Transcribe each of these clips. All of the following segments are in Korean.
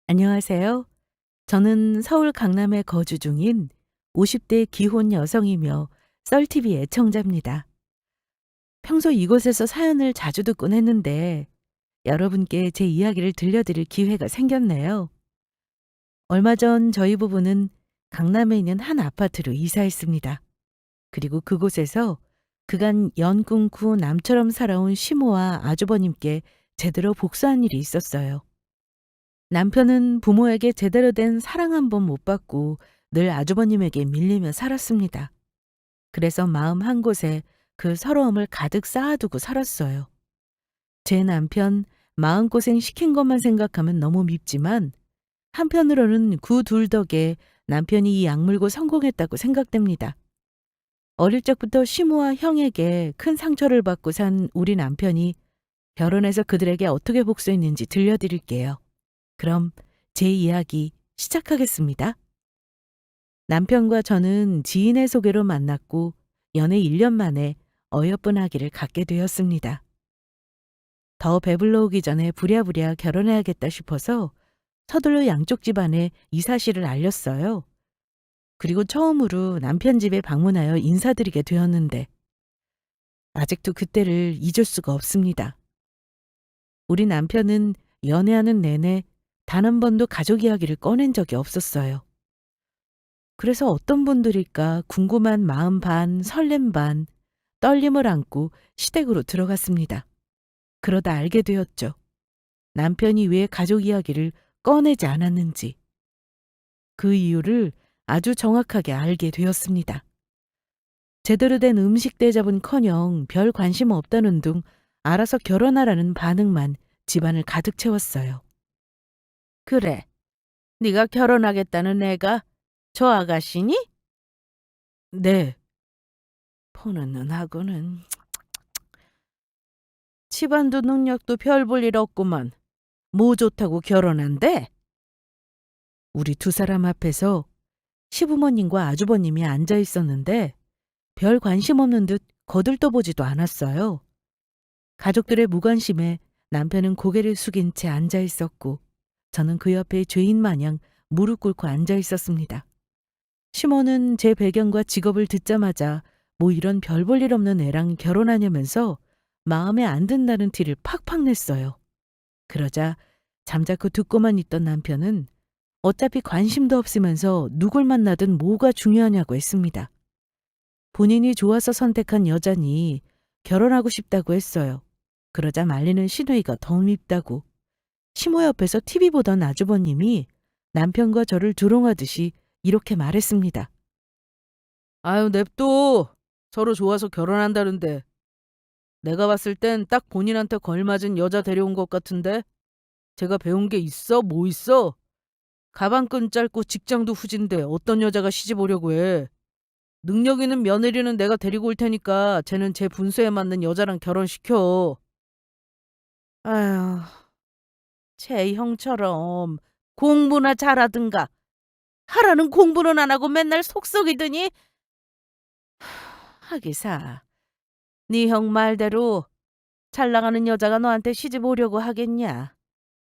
안녕하세요. 저는 서울 강남에 거주 중인 50대 기혼 여성이며 썰TV 애청자입니다. 평소 이곳에서 사연을 자주 듣곤 했는데 여러분께 제 이야기를 들려드릴 기회가 생겼네요. 얼마 전 저희 부부는 강남에 있는 한 아파트로 이사했습니다. 그리고 그곳에서 그간 연 끊고 남처럼 살아온 시모와 아주버님께 제대로 복수한 일이 있었어요. 남편은 부모에게 제대로 된 사랑 한 번 못 받고 늘 아주버님에게 밀리며 살았습니다. 그래서 마음 한 곳에 그 서러움을 가득 쌓아두고 살았어요. 제 남편 마음고생 시킨 것만 생각하면 너무 밉지만 한편으로는 그 둘 덕에 남편이 이 악물고 성공했다고 생각됩니다. 어릴 적부터 시모와 형에게 큰 상처를 받고 산 우리 남편이 결혼해서 그들에게 어떻게 복수했는지 들려드릴게요. 그럼 제 이야기 시작하겠습니다. 남편과 저는 지인의 소개로 만났고 연애 1년 만에 어여쁜 아기를 갖게 되었습니다. 더 배불러 오기 전에 부랴부랴 결혼해야겠다 싶어서 서둘러 양쪽 집안에 이 사실을 알렸어요. 그리고 처음으로 남편 집에 방문하여 인사드리게 되었는데 아직도 그때를 잊을 수가 없습니다. 우리 남편은 연애하는 내내 단 한 번도 가족 이야기를 꺼낸 적이 없었어요. 그래서 어떤 분들일까 궁금한 마음 반, 설렘 반, 떨림을 안고 시댁으로 들어갔습니다. 그러다 알게 되었죠. 남편이 왜 가족 이야기를 꺼내지 않았는지. 그 이유를 아주 정확하게 알게 되었습니다. 제대로 된 음식 대접은커녕 별 관심 없다는 둥 알아서 결혼하라는 반응만 집안을 가득 채웠어요. 그래, 네가 결혼하겠다는 애가 저 아가씨니? 네. 보는 눈하고는 집안도 능력도 별 볼 일 없구먼. 뭐 좋다고 결혼한대? 우리 두 사람 앞에서 시부모님과 아주버님이 앉아 있었는데 별 관심 없는 듯 거들떠보지도 않았어요. 가족들의 무관심에 남편은 고개를 숙인 채 앉아 있었고 저는 그 옆에 죄인 마냥 무릎 꿇고 앉아 있었습니다. 시모는 제 배경과 직업을 듣자마자 뭐 이런 별 볼 일 없는 애랑 결혼하냐면서 마음에 안 든다는 티를 팍팍 냈어요. 그러자 잠자코 듣고만 있던 남편은 어차피 관심도 없으면서 누굴 만나든 뭐가 중요하냐고 했습니다. 본인이 좋아서 선택한 여자니 결혼하고 싶다고 했어요. 그러자 말리는 시누이가 더 밉다고. 시모 옆에서 TV 보던 아주버님이 남편과 저를 조롱하듯이 이렇게 말했습니다. 아유, 냅둬. 서로 좋아서 결혼한다는데. 내가 봤을 땐 딱 본인한테 걸맞은 여자 데려온 것 같은데? 제가 배운 게 있어? 뭐 있어? 가방끈 짧고 직장도 후진데 어떤 여자가 시집 오려고 해. 능력 있는 며느리는 내가 데리고 올 테니까 쟤는 제 분수에 맞는 여자랑 결혼시켜. 아휴, 제 형처럼 공부나 잘하든가. 하라는 공부는 안 하고 맨날 속썩이더니 하기사. 네 형 말대로 잘 나가는 여자가 너한테 시집 오려고 하겠냐.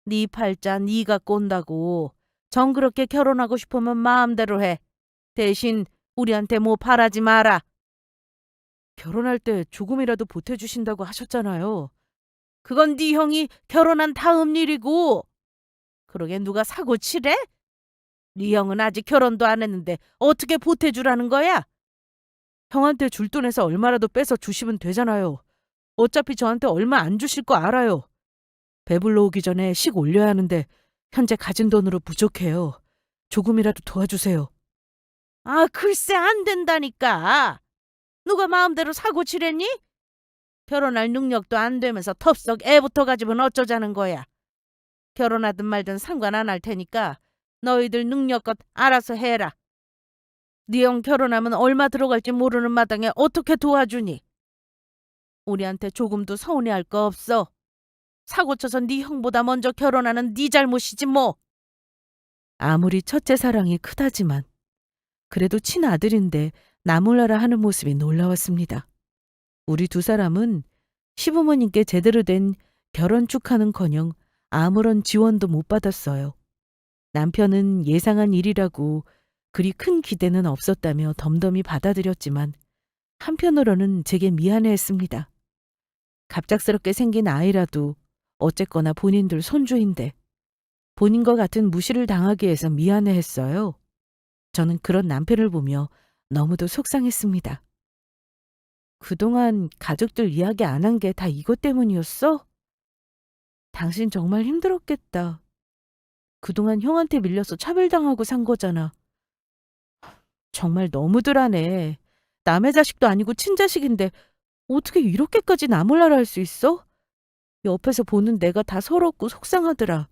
네 팔자 네가 꼰다고. 정그렇게 결혼하고 싶으면 마음대로 해. 대신 우리한테 뭐 바라지 마라. 결혼할 때 조금이라도 보태주신다고 하셨잖아요. 그건 네 형이 결혼한 다음 일이고. 그러게 누가 사고 치래? 네 형은 아직 결혼도 안 했는데 어떻게 보태주라는 거야? 형한테 줄 돈에서 얼마라도 빼서 주시면 되잖아요. 어차피 저한테 얼마 안 주실 거 알아요. 배불러 오기 전에 식 올려야 하는데 현재 가진 돈으로 부족해요. 조금이라도 도와주세요. 아, 글쎄 안 된다니까. 누가 마음대로 사고 치랬니? 결혼할 능력도 안 되면서 텁썩 애부터 가지면 어쩌자는 거야. 결혼하든 말든 상관 안 할 테니까 너희들 능력껏 알아서 해라. 네 형 결혼하면 얼마 들어갈지 모르는 마당에 어떻게 도와주니? 우리한테 조금도 서운해할 거 없어. 사고 쳐서 네 형보다 먼저 결혼하는 네 잘못이지 뭐. 아무리 첫째 사랑이 크다지만 그래도 친아들인데 나몰라라 하는 모습이 놀라웠습니다. 우리 두 사람은 시부모님께 제대로 된 결혼 축하는커녕 아무런 지원도 못 받았어요. 남편은 예상한 일이라고 그리 큰 기대는 없었다며 덤덤히 받아들였지만 한편으로는 제게 미안해했습니다. 갑작스럽게 생긴 아이라도 어쨌거나 본인들 손주인데 본인과 같은 무시를 당하게 해서 미안해했어요. 저는 그런 남편을 보며 너무도 속상했습니다. 그동안 가족들 이야기 안 한 게 다 이것 때문이었어? 당신 정말 힘들었겠다. 그동안 형한테 밀려서 차별당하고 산 거잖아. 정말 너무들 하네. 남의 자식도 아니고 친자식인데 어떻게 이렇게까지 나 몰라라 할 수 있어? 옆에서 보는 내가 다 서럽고 속상하더라.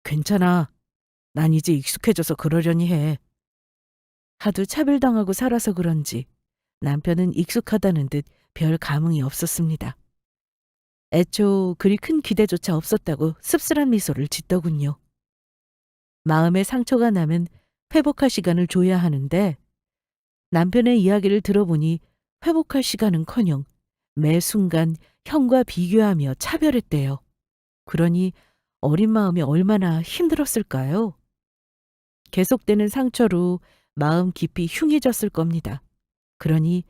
괜찮아. 난 이제 익숙해져서 그러려니 해. 하도 차별당하고 살아서 그런지 남편은 익숙하다는 듯 별 감흥이 없었습니다. 애초 그리 큰 기대조차 없었다고 씁쓸한 미소를 짓더군요. 마음에 상처가 나면 회복할 시간을 줘야 하는데 남편의 이야기를 들어보니 회복할 시간은커녕 매 순간 형과 비교하며 차별했대요. 그러니 어린 마음이 얼마나 힘들었을까요? 계속되는 상처로 마음 깊이 흉해졌을 겁니다. 그러니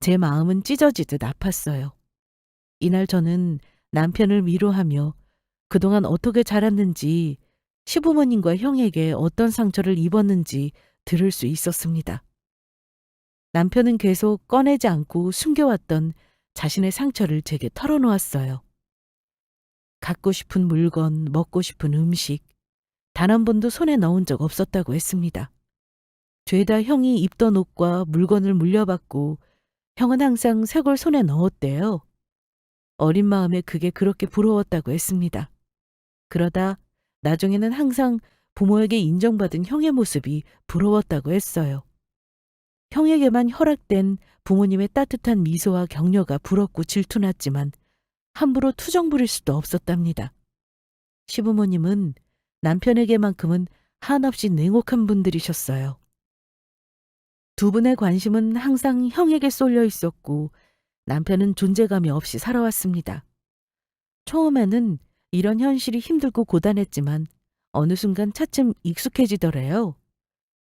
제 마음은 찢어지듯 아팠어요. 이날 저는 남편을 위로하며 그동안 어떻게 자랐는지 시부모님과 형에게 어떤 상처를 입었는지 들을 수 있었습니다. 남편은 계속 꺼내지 않고 숨겨왔던 자신의 상처를 제게 털어놓았어요. 갖고 싶은 물건, 먹고 싶은 음식, 단 한 번도 손에 넣은 적 없었다고 했습니다. 죄다 형이 입던 옷과 물건을 물려받고 형은 항상 새 걸 손에 넣었대요. 어린 마음에 그게 그렇게 부러웠다고 했습니다. 그러다 나중에는 항상 부모에게 인정받은 형의 모습이 부러웠다고 했어요. 형에게만 허락된 부모님의 따뜻한 미소와 격려가 부럽고 질투났지만 함부로 투정 부릴 수도 없었답니다. 시부모님은 남편에게만큼은 한없이 냉혹한 분들이셨어요. 두 분의 관심은 항상 형에게 쏠려 있었고 남편은 존재감이 없이 살아왔습니다. 처음에는 이런 현실이 힘들고 고단했지만 어느 순간 차츰 익숙해지더래요.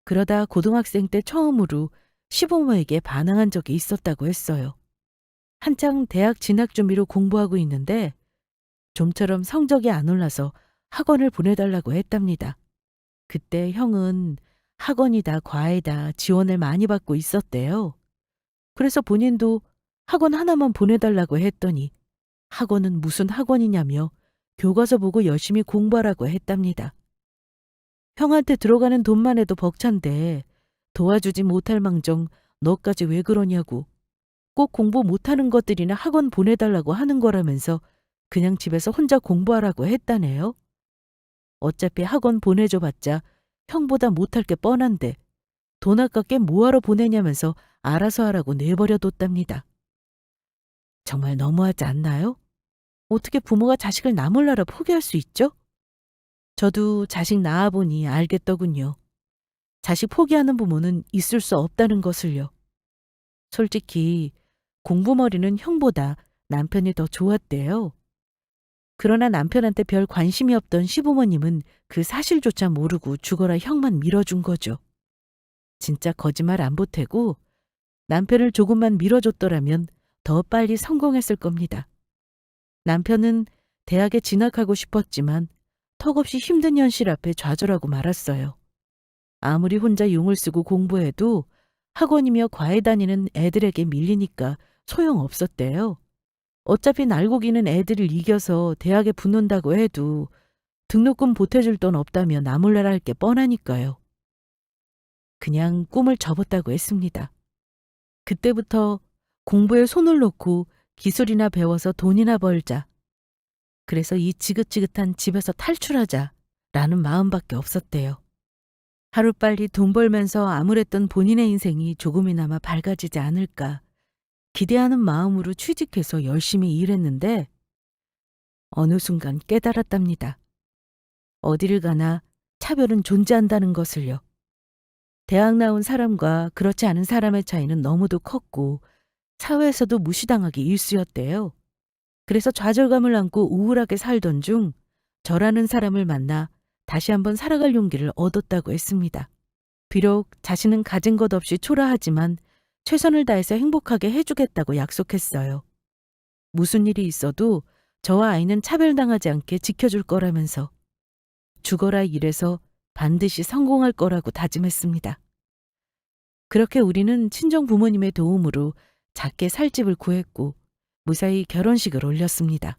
그러다 고등학생 때 처음으로 시부모에게 반항한 적이 있었다고 했어요. 한창 대학 진학 준비로 공부하고 있는데 좀처럼 성적이 안 올라서 학원을 보내달라고 했답니다. 그때 형은 학원이다 과외다 지원을 많이 받고 있었대요. 그래서 본인도 학원 하나만 보내달라고 했더니 학원은 무슨 학원이냐며 교과서 보고 열심히 공부하라고 했답니다. 형한테 들어가는 돈만 해도 벅찬데 도와주지 못할 망정 너까지 왜 그러냐고 꼭 공부 못하는 것들이나 학원 보내달라고 하는 거라면서 그냥 집에서 혼자 공부하라고 했다네요. 어차피 학원 보내줘봤자 형보다 못할 게 뻔한데 돈 아깝게 뭐하러 보내냐면서 알아서 하라고 내버려뒀답니다. 정말 너무하지 않나요? 어떻게 부모가 자식을 나 몰라라 포기할 수 있죠? 저도 자식 낳아보니 알겠더군요. 자식 포기하는 부모는 있을 수 없다는 것을요. 솔직히 공부머리는 형보다 남편이 더 좋았대요. 그러나 남편한테 별 관심이 없던 시부모님은 그 사실조차 모르고 죽어라 형만 밀어준 거죠. 진짜 거짓말 안 보태고 남편을 조금만 밀어줬더라면 더 빨리 성공했을 겁니다. 남편은 대학에 진학하고 싶었지만 턱없이 힘든 현실 앞에 좌절하고 말았어요. 아무리 혼자 용을 쓰고 공부해도 학원이며 과외 다니는 애들에게 밀리니까 소용없었대요. 어차피 날고기는 애들을 이겨서 대학에 붙는다고 해도 등록금 보태줄 돈 없다며 나 몰라라 할 게 뻔하니까요. 그냥 꿈을 접었다고 했습니다. 그때부터 공부에 손을 놓고 기술이나 배워서 돈이나 벌자. 그래서 이 지긋지긋한 집에서 탈출하자라는 마음밖에 없었대요. 하루빨리 돈 벌면서 암울했던 본인의 인생이 조금이나마 밝아지지 않을까 기대하는 마음으로 취직해서 열심히 일했는데 어느 순간 깨달았답니다. 어디를 가나 차별은 존재한다는 것을요. 대학 나온 사람과 그렇지 않은 사람의 차이는 너무도 컸고 사회에서도 무시당하기 일쑤였대요. 그래서 좌절감을 안고 우울하게 살던 중 저라는 사람을 만나 다시 한번 살아갈 용기를 얻었다고 했습니다. 비록 자신은 가진 것 없이 초라하지만 최선을 다해서 행복하게 해주겠다고 약속했어요. 무슨 일이 있어도 저와 아이는 차별당하지 않게 지켜줄 거라면서 죽어라 일해서 반드시 성공할 거라고 다짐했습니다. 그렇게 우리는 친정 부모님의 도움으로 작게 살 집을 구했고 무사히 결혼식을 올렸습니다.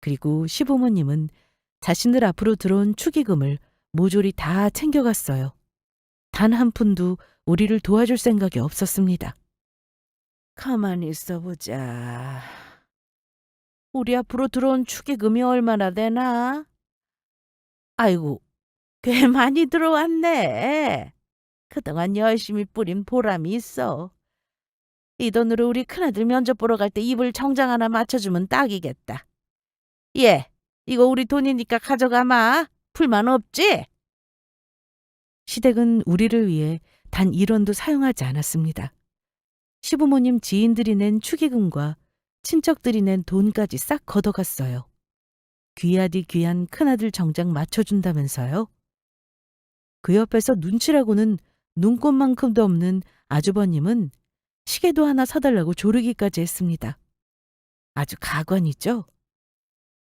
그리고 시부모님은 자신들 앞으로 들어온 축의금을 모조리 다 챙겨갔어요. 단 한 푼도 우리를 도와줄 생각이 없었습니다. 가만히 있어보자. 우리 앞으로 들어온 축의금이 얼마나 되나? 아이고, 꽤 많이 들어왔네. 그동안 열심히 뿌린 보람이 있어. 이 돈으로 우리 큰아들 면접 보러 갈 때 입을 정장 하나 맞춰주면 딱이겠다. 예, 이거 우리 돈이니까 가져가마. 불만 없지? 시댁은 우리를 위해 단 1원도 사용하지 않았습니다. 시부모님 지인들이 낸 축의금과 친척들이 낸 돈까지 싹 걷어갔어요. 귀하디 귀한 큰아들 정장 맞춰준다면서요? 그 옆에서 눈치라고는 눈꽃만큼도 없는 아주버님은 시계도 하나 사달라고 조르기까지 했습니다. 아주 가관이죠?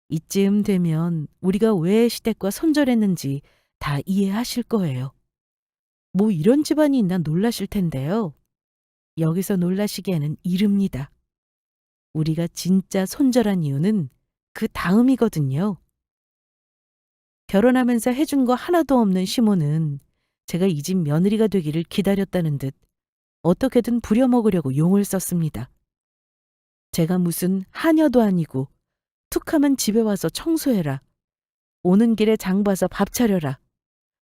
이쯤 되면 우리가 왜 시댁과 손절했는지 다 이해하실 거예요. 뭐 이런 집안이 있나 놀라실 텐데요. 여기서 놀라시기에는 이릅니다. 우리가 진짜 손절한 이유는 그 다음이거든요. 결혼하면서 해준 거 하나도 없는 시모는 제가 이 집 며느리가 되기를 기다렸다는 듯 어떻게든 부려먹으려고 용을 썼습니다. 제가 무슨 하녀도 아니고 툭하면 집에 와서 청소해라. 오는 길에 장 봐서 밥 차려라.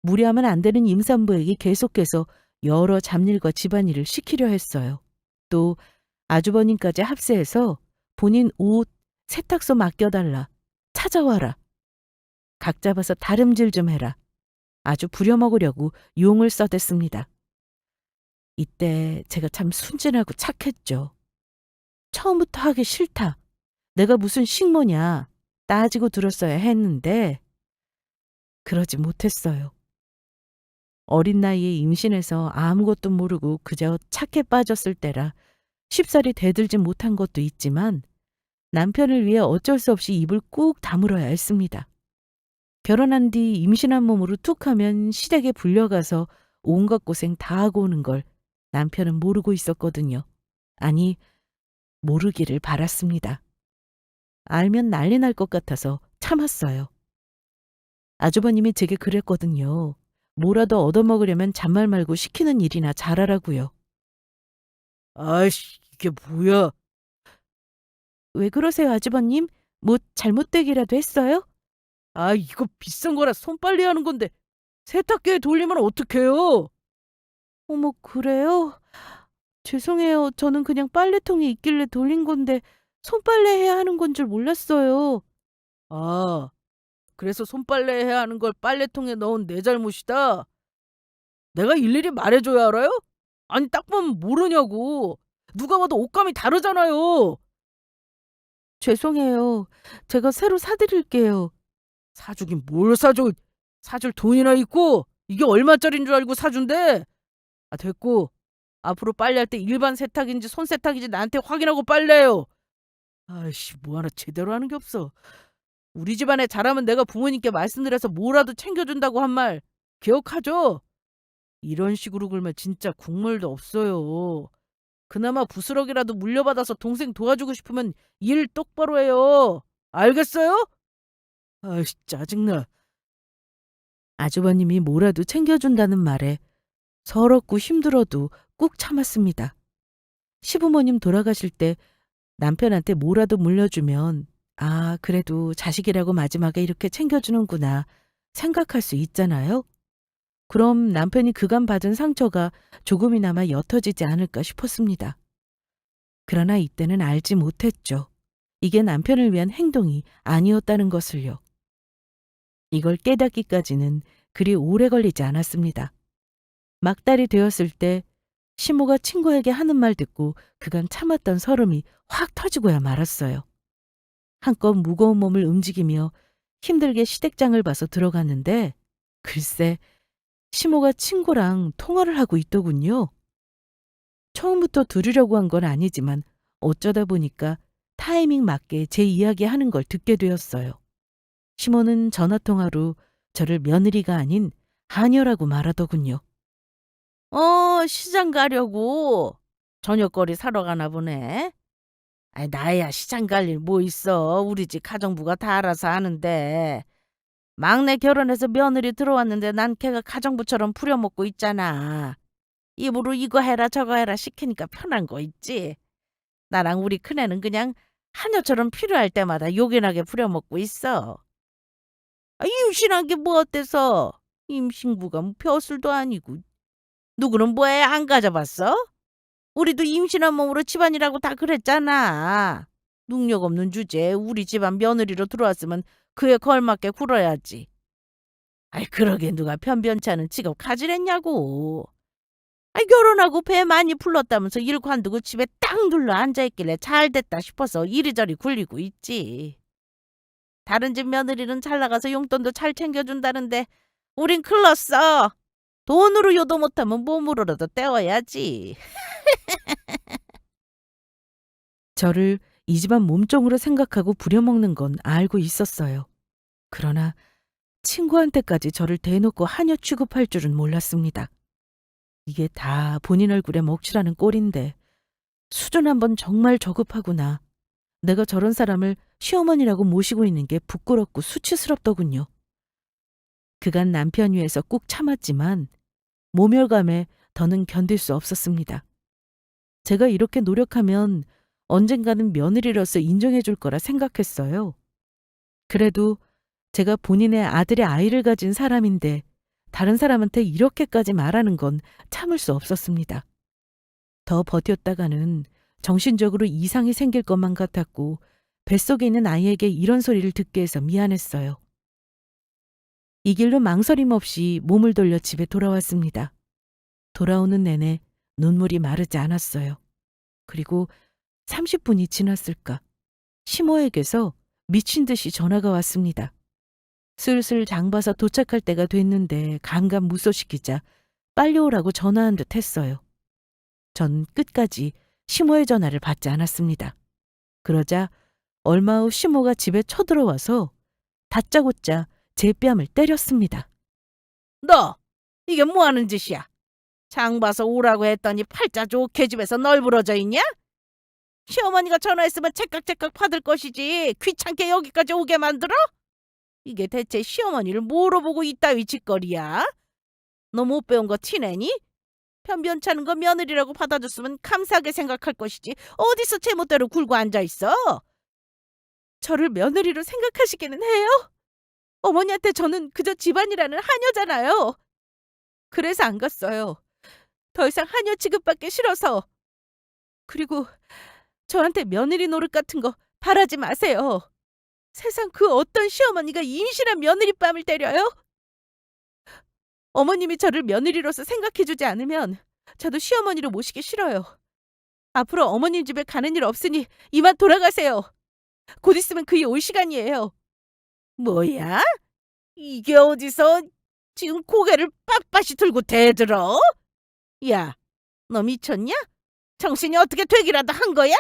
무리하면 안 되는 임산부에게 계속해서 여러 잡일과 집안일을 시키려 했어요. 또 아주버님까지 합세해서 본인 옷, 세탁소 맡겨달라. 찾아와라. 각 잡아서 다름질 좀 해라. 아주 부려먹으려고 용을 써댔습니다. 이때 제가 참 순진하고 착했죠. 처음부터 하기 싫다. 내가 무슨 식모냐. 따지고 들었어야 했는데 그러지 못했어요. 어린 나이에 임신해서 아무것도 모르고 그저 착해 빠졌을 때라 쉽사리 대들지 못한 것도 있지만 남편을 위해 어쩔 수 없이 입을 꾹 다물어야 했습니다. 결혼한 뒤 임신한 몸으로 툭 하면 시댁에 불려가서 온갖 고생 다 하고 오는 걸 남편은 모르고 있었거든요. 아니, 모르기를 바랐습니다. 알면 난리 날 것 같아서 참았어요. 아주버님이 제게 그랬거든요. 뭐라도 얻어먹으려면 잔말 말고 시키는 일이나 잘하라고요. 아이씨, 이게 뭐야? 왜 그러세요, 아주버님? 뭐 잘못되기라도 했어요? 아, 이거 비싼 거라 손빨래 하는 건데 세탁기에 돌리면 어떡해요? 어머, 그래요? 죄송해요. 저는 그냥 빨래통이 있길래 돌린 건데 손빨래 해야 하는 건 줄 몰랐어요. 아, 그래서 손빨래 해야 하는 걸 빨래통에 넣은 내 잘못이다? 내가 일일이 말해줘야 알아요? 아니, 딱 보면 모르냐고. 누가 봐도 옷감이 다르잖아요. 죄송해요. 제가 새로 사드릴게요. 사주긴 뭘 사줘. 사줄 돈이나 있고 이게 얼마짜린 줄 알고 사준대. 아, 됐고. 앞으로 빨래할 때 일반 세탁인지 손세탁인지 나한테 확인하고 빨래요. 아이씨, 뭐 하나 제대로 하는 게 없어. 우리 집안에 잘하면 내가 부모님께 말씀드려서 뭐라도 챙겨준다고 한 말 기억하죠? 이런 식으로 굴면 진짜 국물도 없어요. 그나마 부스럭이라도 물려받아서 동생 도와주고 싶으면 일 똑바로 해요. 알겠어요? 아이씨, 짜증나. 아주버님이 뭐라도 챙겨준다는 말에 서럽고 힘들어도 꾹 참았습니다. 시부모님 돌아가실 때 남편한테 뭐라도 물려주면 아, 그래도 자식이라고 마지막에 이렇게 챙겨주는구나 생각할 수 있잖아요. 그럼 남편이 그간 받은 상처가 조금이나마 옅어지지 않을까 싶었습니다. 그러나 이때는 알지 못했죠. 이게 남편을 위한 행동이 아니었다는 것을요. 이걸 깨닫기까지는 그리 오래 걸리지 않았습니다. 막달이 되었을 때 시모가 친구에게 하는 말 듣고 그간 참았던 서름이 확 터지고야 말았어요. 한껏 무거운 몸을 움직이며 힘들게 시댁장을 봐서 들어갔는데 글쎄, 시모가 친구랑 통화를 하고 있더군요. 처음부터 들으려고 한 건 아니지만 어쩌다 보니까 타이밍 맞게 제 이야기 하는 걸 듣게 되었어요. 시모는 전화통화로 저를 며느리가 아닌 하녀라고 말하더군요. 시장 가려고 저녁거리 사러 가나 보네. 아이, 나야 시장 갈 일 뭐 있어. 우리 집 가정부가 다 알아서 하는데. 막내 결혼해서 며느리 들어왔는데 난 걔가 가정부처럼 부려먹고 있잖아. 입으로 이거 해라 저거 해라 시키니까 편한 거 있지. 나랑 우리 큰애는 그냥 하녀처럼 필요할 때마다 요긴하게 부려먹고 있어. 임신한 게 뭐 어때서? 임신부가 뭐 벼슬도 아니고. 누구는 뭐해 안 가져봤어? 우리도 임신한 몸으로 집안이라고 다 그랬잖아. 능력 없는 주제에 우리 집안 며느리로 들어왔으면 그에 걸맞게 굴어야지. 아이, 그러게 누가 편변치 않은 직업 가지랬냐고. 아이, 결혼하고 배 많이 풀렀다면서 일 관두고 집에 딱 눌러 앉아있길래 잘됐다 싶어서 이리저리 굴리고 있지. 다른 집 며느리는 잘 나가서 용돈도 잘 챙겨준다는데 우린 클렀어. 돈으로 요도 못하면 몸으로라도 때워야지. 저를 이 집안 몸종으로 생각하고 부려먹는 건 알고 있었어요. 그러나 친구한테까지 저를 대놓고 하녀 취급할 줄은 몰랐습니다. 이게 다 본인 얼굴에 먹칠하는 꼴인데 수준 한번 정말 저급하구나. 내가 저런 사람을 시어머니라고 모시고 있는 게 부끄럽고 수치스럽더군요. 그간 남편 위해서 꾹 참았지만 모멸감에 더는 견딜 수 없었습니다. 제가 이렇게 노력하면 언젠가는 며느리로서 인정해 줄 거라 생각했어요. 그래도 제가 본인의 아들의 아이를 가진 사람인데 다른 사람한테 이렇게까지 말하는 건 참을 수 없었습니다. 더 버텼다가는 정신적으로 이상이 생길 것만 같았고 뱃속에 있는 아이에게 이런 소리를 듣게 해서 미안했어요. 이 길로 망설임 없이 몸을 돌려 집에 돌아왔습니다. 돌아오는 내내 눈물이 마르지 않았어요. 그리고 30분이 지났을까? 시모에게서 미친 듯이 전화가 왔습니다. 슬슬 장 봐서 도착할 때가 됐는데 감감무소시키자 빨리 오라고 전화한 듯 했어요. 전 끝까지 시모의 전화를 받지 않았습니다. 그러자 얼마 후 시모가 집에 쳐들어와서 다짜고짜 제 뺨을 때렸습니다. 너 이게 뭐 하는 짓이야? 장 봐서 오라고 했더니 팔자 좋게 집에서 널브러져 있냐? 시어머니가 전화했으면 째깍째깍 받을 것이지 귀찮게 여기까지 오게 만들어? 이게 대체 시어머니를 뭐로 보고 이따위 짓거리야? 너 못 배운 거 티내니? 편변찮은 거 며느리라고 받아줬으면 감사하게 생각할 것이지 어디서 제멋대로 굴고 앉아있어? 저를 며느리로 생각하시기는 해요? 어머니한테 저는 그저 집안이라는 하녀잖아요. 그래서 안 갔어요. 더 이상 하녀 취급받기 싫어서. 그리고 저한테 며느리 노릇 같은 거 바라지 마세요. 세상 그 어떤 시어머니가 임신한 며느리 뺨을 때려요? 어머님이 저를 며느리로서 생각해주지 않으면 저도 시어머니로 모시기 싫어요. 앞으로 어머님 집에 가는 일 없으니 이만 돌아가세요. 곧 있으면 그이 올 시간이에요. 뭐야? 이게 어디서 지금 고개를 빳빳이 들고 대들어? 야, 너 미쳤냐? 정신이 어떻게 되기라도 한 거야?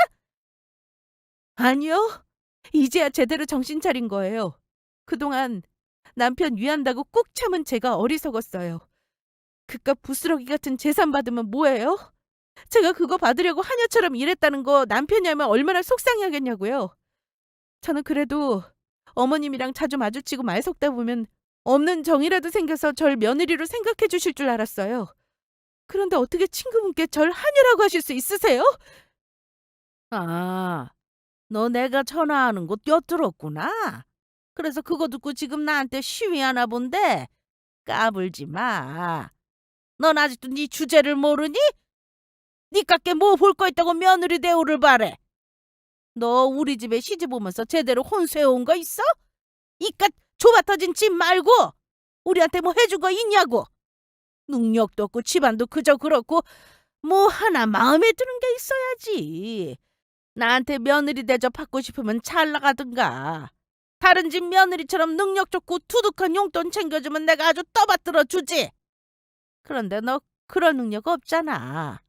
아니요. 이제야 제대로 정신 차린 거예요. 그동안 남편 위한다고 꾹 참은 제가 어리석었어요. 그깟 부스러기 같은 재산 받으면 뭐예요? 제가 그거 받으려고 하녀처럼 일했다는 거 남편이 알면 얼마나 속상해하겠냐고요. 저는 그래도 어머님이랑 자주 마주치고 말 섞다 보면 없는 정이라도 생겨서 절 며느리로 생각해 주실 줄 알았어요. 그런데 어떻게 친구분께 절 하녀라고 하실 수 있으세요? 아, 너 내가 전화하는 곳 엿들었구나. 그래서 그거 듣고 지금 나한테 시위하나 본데 까불지 마. 넌 아직도 네 주제를 모르니? 니깎게 뭐 볼 거 있다고 며느리 대우를 바래. 너 우리 집에 시집 오면서 제대로 혼수해온 거 있어? 이깟 좁아터진 집 말고 우리한테 뭐 해준 거 있냐고. 능력도 없고 집안도 그저 그렇고 뭐 하나 마음에 드는 게 있어야지. 나한테 며느리 대접 받고 싶으면 잘 나가든가. 다른 집 며느리처럼 능력 좋고 두둑한 용돈 챙겨주면 내가 아주 떠받들어 주지. 그런데 너 그럴 능력 없잖아.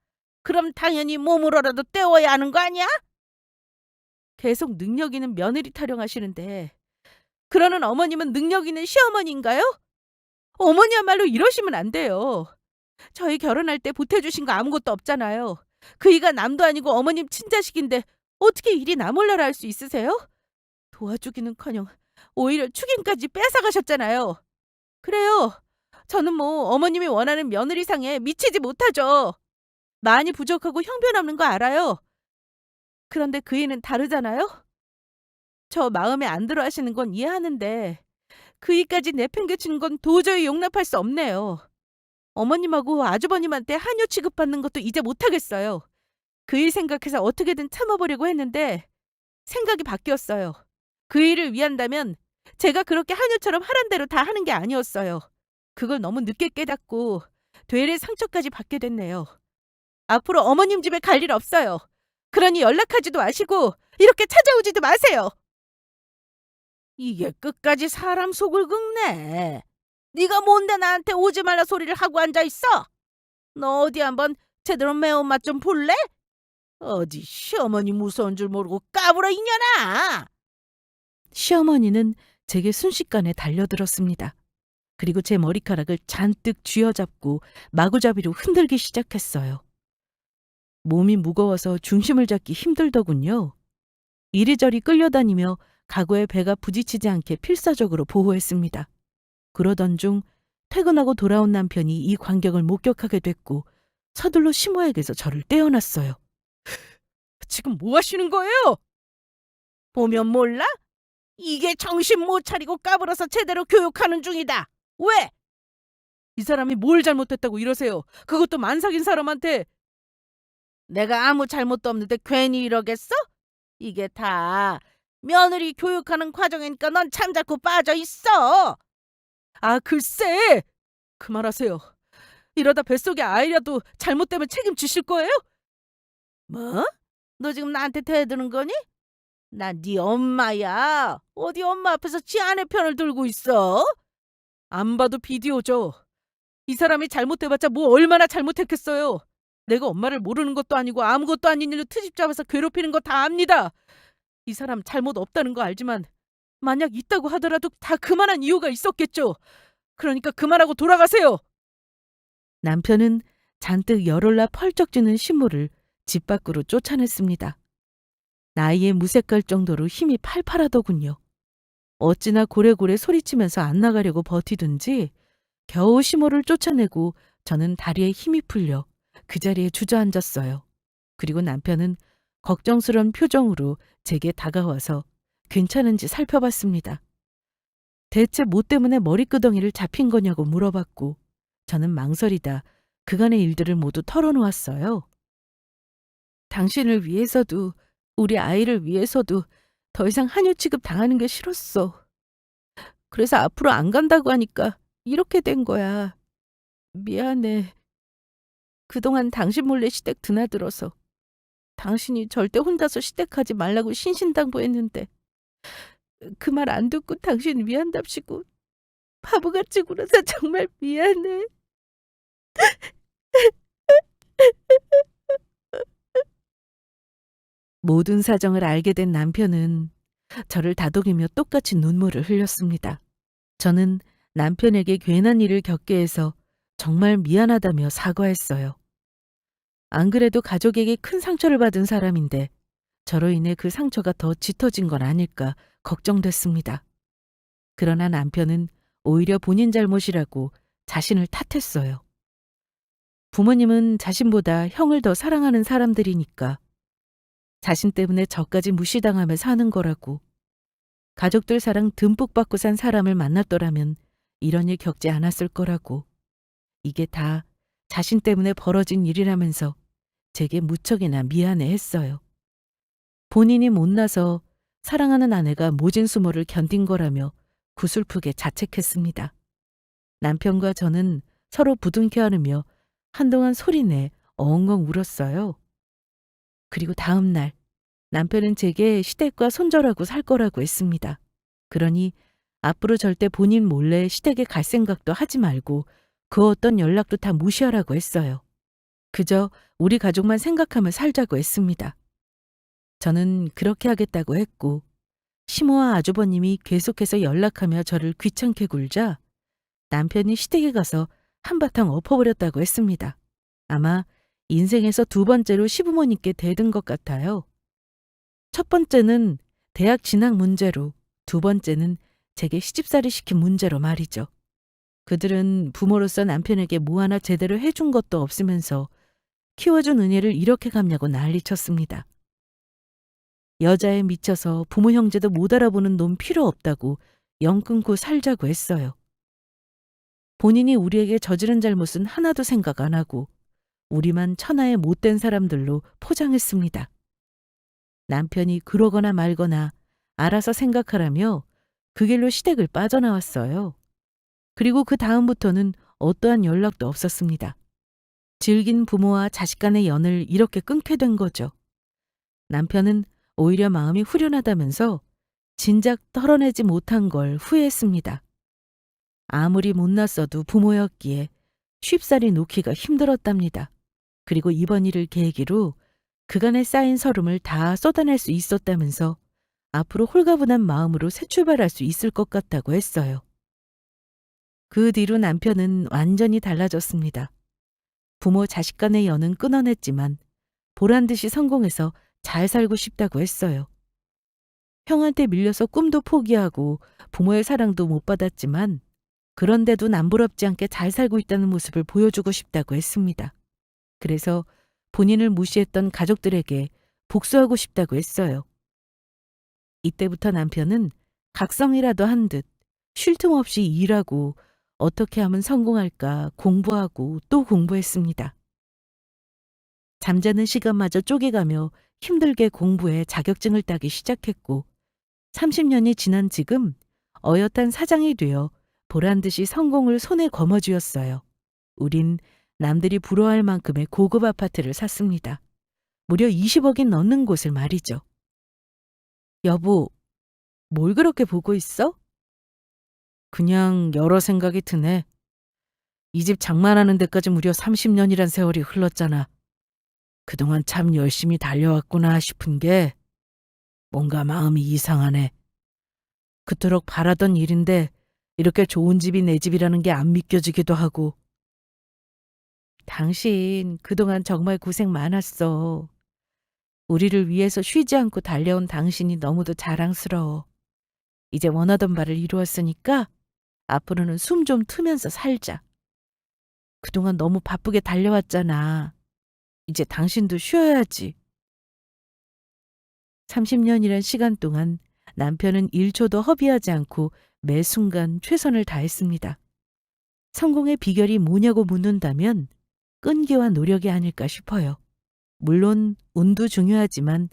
그럼 당연히 몸으로라도 때워야 하는 거 아니야? 계속 능력 있는 며느리 타령하시는데 그러는 어머님은 능력 있는 시어머니인가요? 어머니야말로 이러시면 안 돼요. 저희 결혼할 때 보태주신 거 아무것도 없잖아요. 그이가 남도 아니고 어머님 친자식인데 어떻게 이리 나 몰라라 할 수 있으세요? 도와주기는커녕 오히려 축인까지 뺏어가셨잖아요. 그래요. 저는 뭐 어머님이 원하는 며느리상에 미치지 못하죠. 많이 부족하고 형편없는 거 알아요. 그런데 그이는 다르잖아요. 저 마음에 안 들어 하시는 건 이해하는데 그이까지 내팽개치는 건 도저히 용납할 수 없네요. 어머님하고 아주버님한테 한유 취급받는 것도 이제 못하겠어요. 그이 생각해서 어떻게든 참아보려고 했는데 생각이 바뀌었어요. 그이를 위한다면 제가 그렇게 한유처럼 하란 대로 다 하는 게 아니었어요. 그걸 너무 늦게 깨닫고 되레 상처까지 받게 됐네요. 앞으로 어머님 집에 갈 일 없어요. 그러니 연락하지도 마시고 이렇게 찾아오지도 마세요. 이게 끝까지 사람 속을 긁네. 네가 뭔데 나한테 오지 말라 소리를 하고 앉아 있어? 너 어디 한번 제대로 매운맛 좀 볼래? 어디 시어머니 무서운 줄 모르고 까불어 이년아. 시어머니는 제게 순식간에 달려들었습니다. 그리고 제 머리카락을 잔뜩 쥐어잡고 마구잡이로 흔들기 시작했어요. 몸이 무거워서 중심을 잡기 힘들더군요. 이리저리 끌려다니며 가구에 배가 부딪히지 않게 필사적으로 보호했습니다. 그러던 중 퇴근하고 돌아온 남편이 이 광경을 목격하게 됐고 서둘러 시모에게서 저를 떼어놨어요. 지금 뭐 하시는 거예요? 보면 몰라? 이게 정신 못 차리고 까불어서 제대로 교육하는 중이다. 왜? 이 사람이 뭘 잘못했다고 이러세요? 그것도 만삭인 사람한테. 내가 아무 잘못도 없는데 괜히 이러겠어? 이게 다 며느리 교육하는 과정이니까 넌 참 자꾸 빠져 있어. 아, 글쎄. 그만하세요. 이러다 뱃속에 아이라도 잘못되면 책임지실 거예요? 뭐? 너 지금 나한테 대드는 거니? 난 네 엄마야. 어디 엄마 앞에서 지 아내 편을 들고 있어? 안 봐도 비디오죠. 이 사람이 잘못해봤자 뭐 얼마나 잘못했겠어요. 내가 엄마를 모르는 것도 아니고 아무것도 아닌 일로 트집 잡아서 괴롭히는 거 다 압니다. 이 사람 잘못 없다는 거 알지만 만약 있다고 하더라도 다 그만한 이유가 있었겠죠. 그러니까 그만하고 돌아가세요. 남편은 잔뜩 열올라 펄쩍 찌는 신부를 집 밖으로 쫓아냈습니다. 나이에 무색할 정도로 힘이 팔팔하더군요. 어찌나 고래고래 소리치면서 안 나가려고 버티든지 겨우 시모를 쫓아내고 저는 다리에 힘이 풀려 그 자리에 주저앉았어요. 그리고 남편은 걱정스러운 표정으로 제게 다가와서 괜찮은지 살펴봤습니다. 대체 뭐 때문에 머리끄덩이를 잡힌 거냐고 물어봤고 저는 망설이다 그간의 일들을 모두 털어놓았어요. 당신을 위해서도 우리 아이를 위해서도 더 이상 한유 취급 당하는 게 싫었어. 그래서 앞으로 안 간다고 하니까 이렇게 된 거야. 미안해. 그동안 당신 몰래 시댁 드나들어서 당신이 절대 혼자서 시댁하지 말라고 신신당부했는데 그 말 안 듣고 당신 위한답시고 바보같이 굴어서 정말 미안해. 모든 사정을 알게 된 남편은 저를 다독이며 똑같이 눈물을 흘렸습니다. 저는 남편에게 괜한 일을 겪게 해서 정말 미안하다며 사과했어요. 안 그래도 가족에게 큰 상처를 받은 사람인데 저로 인해 그 상처가 더 짙어진 건 아닐까 걱정됐습니다. 그러나 남편은 오히려 본인 잘못이라고 자신을 탓했어요. 부모님은 자신보다 형을 더 사랑하는 사람들이니까 자신 때문에 저까지 무시당하며 사는 거라고. 가족들 사랑 듬뿍 받고 산 사람을 만났더라면 이런 일 겪지 않았을 거라고. 이게 다 자신 때문에 벌어진 일이라면서 제게 무척이나 미안해 했어요. 본인이 못나서 사랑하는 아내가 모진 수모를 견딘 거라며 구슬프게 자책했습니다. 남편과 저는 서로 부둥켜 안으며 한동안 소리내 엉엉 울었어요. 그리고 다음 날 남편은 제게 시댁과 손절하고 살 거라고 했습니다. 그러니 앞으로 절대 본인 몰래 시댁에 갈 생각도 하지 말고 그 어떤 연락도 다 무시하라고 했어요. 그저 우리 가족만 생각하며 살자고 했습니다. 저는 그렇게 하겠다고 했고 시모와 아주버님이 계속해서 연락하며 저를 귀찮게 굴자 남편이 시댁에 가서 한바탕 엎어버렸다고 했습니다. 아마 인생에서 두 번째로 시부모님께 대든 것 같아요. 첫 번째는 대학 진학 문제로, 두 번째는 제게 시집살이 시킨 문제로 말이죠. 그들은 부모로서 남편에게 뭐 하나 제대로 해준 것도 없으면서 키워준 은혜를 이렇게 갚냐고 난리쳤습니다. 여자에 미쳐서 부모 형제도 못 알아보는 놈 필요 없다고 영 끊고 살자고 했어요. 본인이 우리에게 저지른 잘못은 하나도 생각 안 하고 우리만 천하의 못된 사람들로 포장했습니다. 남편이 그러거나 말거나 알아서 생각하라며 그 길로 시댁을 빠져나왔어요. 그리고 그 다음부터는 어떠한 연락도 없었습니다. 질긴 부모와 자식 간의 연을 이렇게 끊게 된 거죠. 남편은 오히려 마음이 후련하다면서 진작 털어내지 못한 걸 후회했습니다. 아무리 못났어도 부모였기에 쉽사리 놓기가 힘들었답니다. 그리고 이번 일을 계기로 그간에 쌓인 서름을 다 쏟아낼 수 있었다면서 앞으로 홀가분한 마음으로 새 출발할 수 있을 것 같다고 했어요. 그 뒤로 남편은 완전히 달라졌습니다. 부모 자식 간의 연은 끊어냈지만 보란 듯이 성공해서 잘 살고 싶다고 했어요. 형한테 밀려서 꿈도 포기하고 부모의 사랑도 못 받았지만 그런데도 남부럽지 않게 잘 살고 있다는 모습을 보여주고 싶다고 했습니다. 그래서 본인을 무시했던 가족들에게 복수하고 싶다고 했어요. 이때부터 남편은 각성이라도 한 듯 쉴 틈 없이 일하고 어떻게 하면 성공할까 공부하고 또 공부했습니다. 잠자는 시간마저 쪼개가며 힘들게 공부해 자격증을 따기 시작했고 30년이 지난 지금 어엿한 사장이 되어 보란듯이 성공을 손에 거머쥐었어요. 우린 남들이 부러워할 만큼의 고급 아파트를 샀습니다. 무려 20억이 넘는 곳을 말이죠. 여보, 뭘 그렇게 보고 있어? 그냥 여러 생각이 드네. 이 집 장만하는 데까지 무려 30년이란 세월이 흘렀잖아. 그동안 참 열심히 달려왔구나 싶은 게 뭔가 마음이 이상하네. 그토록 바라던 일인데 이렇게 좋은 집이 내 집이라는 게 안 믿겨지기도 하고. 당신 그동안 정말 고생 많았어. 우리를 위해서 쉬지 않고 달려온 당신이 너무도 자랑스러워. 이제 원하던 바를 이루었으니까 앞으로는 숨 좀 트면서 살자. 그동안 너무 바쁘게 달려왔잖아. 이제 당신도 쉬어야지. 30년이란 시간 동안 남편은 1초도 허비하지 않고 매 순간 최선을 다했습니다. 성공의 비결이 뭐냐고 묻는다면 끈기와 노력이 아닐까 싶어요. 물론 운도 중요하지만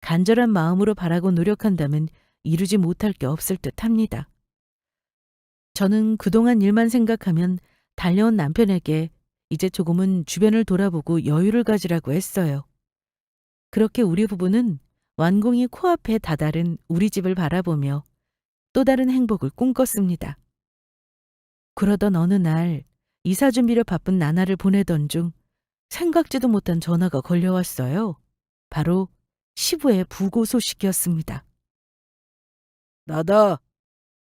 간절한 마음으로 바라고 노력한다면 이루지 못할 게 없을 듯합니다. 저는 그동안 일만 생각하면 달려온 남편에게 이제 조금은 주변을 돌아보고 여유를 가지라고 했어요. 그렇게 우리 부부는 완공이 코앞에 다다른 우리 집을 바라보며 또 다른 행복을 꿈꿨습니다. 그러던 어느 날 이사 준비로 바쁜 나날을 보내던 중 생각지도 못한 전화가 걸려왔어요. 바로 시부의 부고 소식이었습니다. 나다.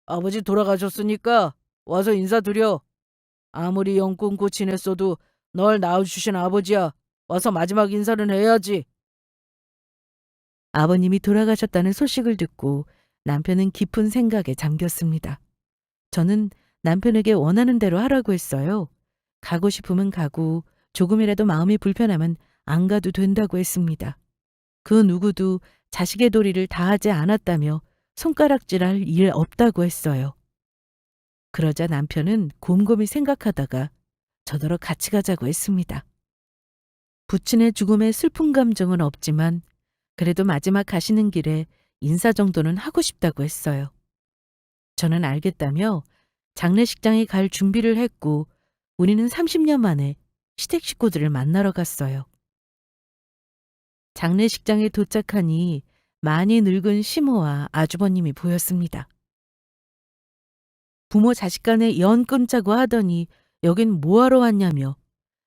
아버지 돌아가셨으니까 와서 인사드려. 아무리 영 끊고 지냈어도 널 낳아주신 아버지야. 와서 마지막 인사는 해야지. 아버님이 돌아가셨다는 소식을 듣고 남편은 깊은 생각에 잠겼습니다. 저는 남편에게 원하는 대로 하라고 했어요. 가고 싶으면 가고 조금이라도 마음이 불편하면 안 가도 된다고 했습니다. 그 누구도 자식의 도리를 다하지 않았다며 손가락질할 일 없다고 했어요. 그러자 남편은 곰곰이 생각하다가 저더러 같이 가자고 했습니다. 부친의 죽음에 슬픈 감정은 없지만 그래도 마지막 가시는 길에 인사 정도는 하고 싶다고 했어요. 저는 알겠다며 장례식장에 갈 준비를 했고 우리는 30년 만에 시댁 식구들을 만나러 갔어요. 장례식장에 도착하니 많이 늙은 시모와 아주버님이 보였습니다. 부모 자식 간에 연 끊자고 하더니 여긴 뭐하러 왔냐며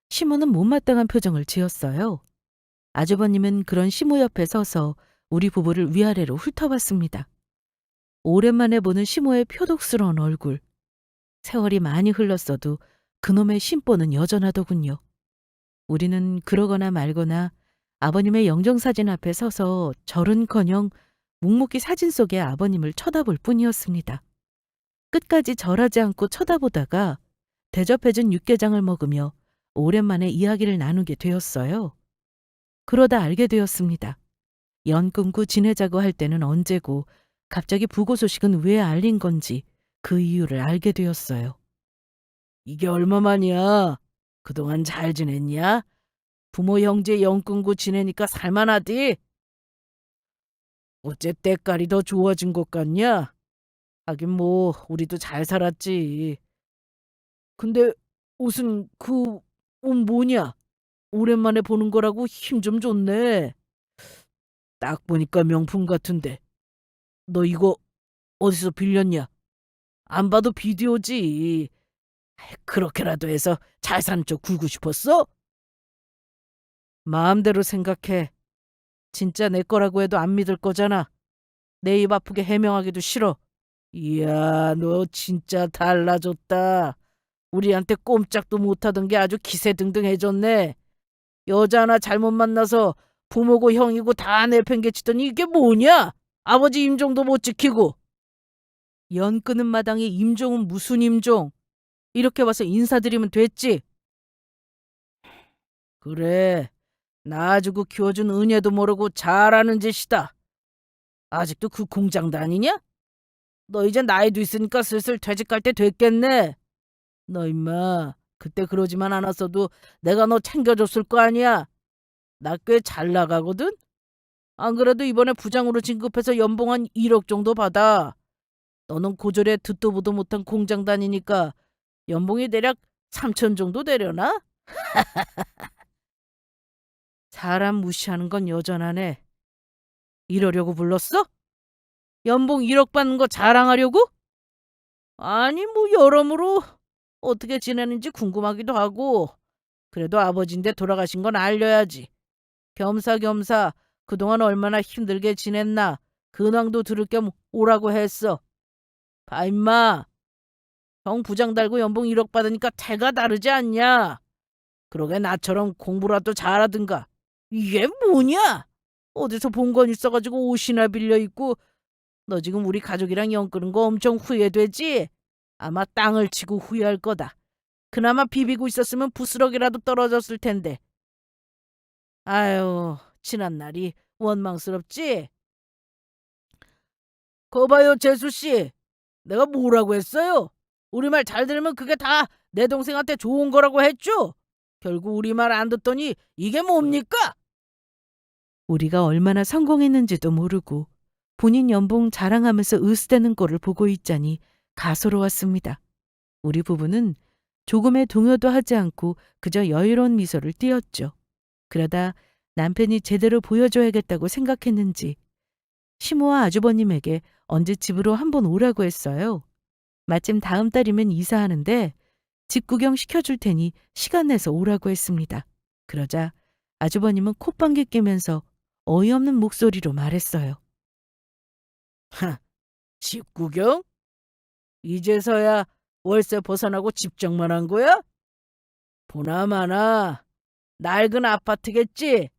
시모는 못마땅한 표정을 지었어요. 아주버님은 그런 시모 옆에 서서 우리 부부를 위아래로 훑어봤습니다. 오랜만에 보는 시모의 표독스러운 얼굴. 세월이 많이 흘렀어도 그놈의 심보는 여전하더군요. 우리는 그러거나 말거나 아버님의 영정사진 앞에 서서 절은커녕 묵묵히 사진 속의 아버님을 쳐다볼 뿐이었습니다. 끝까지 절하지 않고 쳐다보다가 대접해준 육개장을 먹으며 오랜만에 이야기를 나누게 되었어요. 그러다 알게 되었습니다. 연 끊고 지내자고 할 때는 언제고 갑자기 부고 소식은 왜 알린 건지 그 이유를 알게 되었어요. 이게 얼마만이야? 그동안 잘 지냈냐? 부모 형제 연 끊고 지내니까 살만하디? 어째 때깔이 더 좋아진 것 같냐? 하긴 뭐 우리도 잘 살았지. 근데 옷은 그 옷 뭐냐? 오랜만에 보는 거라고 힘 좀 줬네. 딱 보니까 명품 같은데. 너 이거 어디서 빌렸냐? 안 봐도 비디오지. 그렇게라도 해서 잘 사는 쪽 굴고 싶었어? 마음대로 생각해. 진짜 내 거라고 해도 안 믿을 거잖아. 내 입 아프게 해명하기도 싫어. 이야, 너 진짜 달라졌다. 우리한테 꼼짝도 못하던 게 아주 기세등등해졌네. 여자 하나 잘못 만나서 부모고 형이고 다 내팽개치더니 이게 뭐냐? 아버지 임종도 못 지키고. 연 끊은 마당에 임종은 무슨 임종? 이렇게 와서 인사드리면 됐지. 그래, 낳아주고 키워준 은혜도 모르고 잘하는 짓이다. 아직도 그 공장 다니냐? 너 이제 나이도 있으니까 슬슬 퇴직할 때 됐겠네. 너 임마 그때 그러지만 않았어도 내가 너 챙겨줬을 거 아니야. 나 꽤 잘 나가거든. 안 그래도 이번에 부장으로 진급해서 연봉 한 1억 정도 받아. 너는 고졸에 듣도 보도 못한 공장 다니니까 연봉이 대략 3천 정도 되려나? 사람 무시하는 건 여전하네. 이러려고 불렀어? 연봉 1억 받는 거 자랑하려고? 아니 뭐 여러모로 어떻게 지내는지 궁금하기도 하고. 그래도 아버지인데 돌아가신 건 알려야지. 겸사겸사 그동안 얼마나 힘들게 지냈나 근황도 들을 겸 오라고 했어. 봐 임마. 형 부장 달고 연봉 1억 받으니까 태가 다르지 않냐. 그러게 나처럼 공부라도 잘하든가. 이게 뭐냐? 어디서 본 건 있어가지고 옷이나 빌려 입고. 너 지금 우리 가족이랑 연 끊은 거 엄청 후회되지? 아마 땅을 치고 후회할 거다. 그나마 비비고 있었으면 부스럭이라도 떨어졌을 텐데. 아유, 지난 날이 원망스럽지? 거봐요, 재수씨. 내가 뭐라고 했어요? 우리 말 잘 들으면 그게 다 내 동생한테 좋은 거라고 했죠? 결국 우리 말 안 듣더니 이게 뭡니까? 우리가 얼마나 성공했는지도 모르고 본인 연봉 자랑하면서 으스대는 꼴을 보고 있자니 가소로웠습니다. 우리 부부는 조금의 동요도 하지 않고 그저 여유로운 미소를 띄었죠. 그러다 남편이 제대로 보여줘야겠다고 생각했는지 시모와 아주버님에게 언제 집으로 한번 오라고 했어요. 마침 다음 달이면 이사하는데 집 구경 시켜줄 테니 시간 내서 오라고 했습니다. 그러자 아주버님은 콧방귀 뀌면서 어이없는 목소리로 말했어요. 집 구경? 이제서야 월세 벗어나고 집정만 한 거야? 보나마나 낡은 아파트겠지?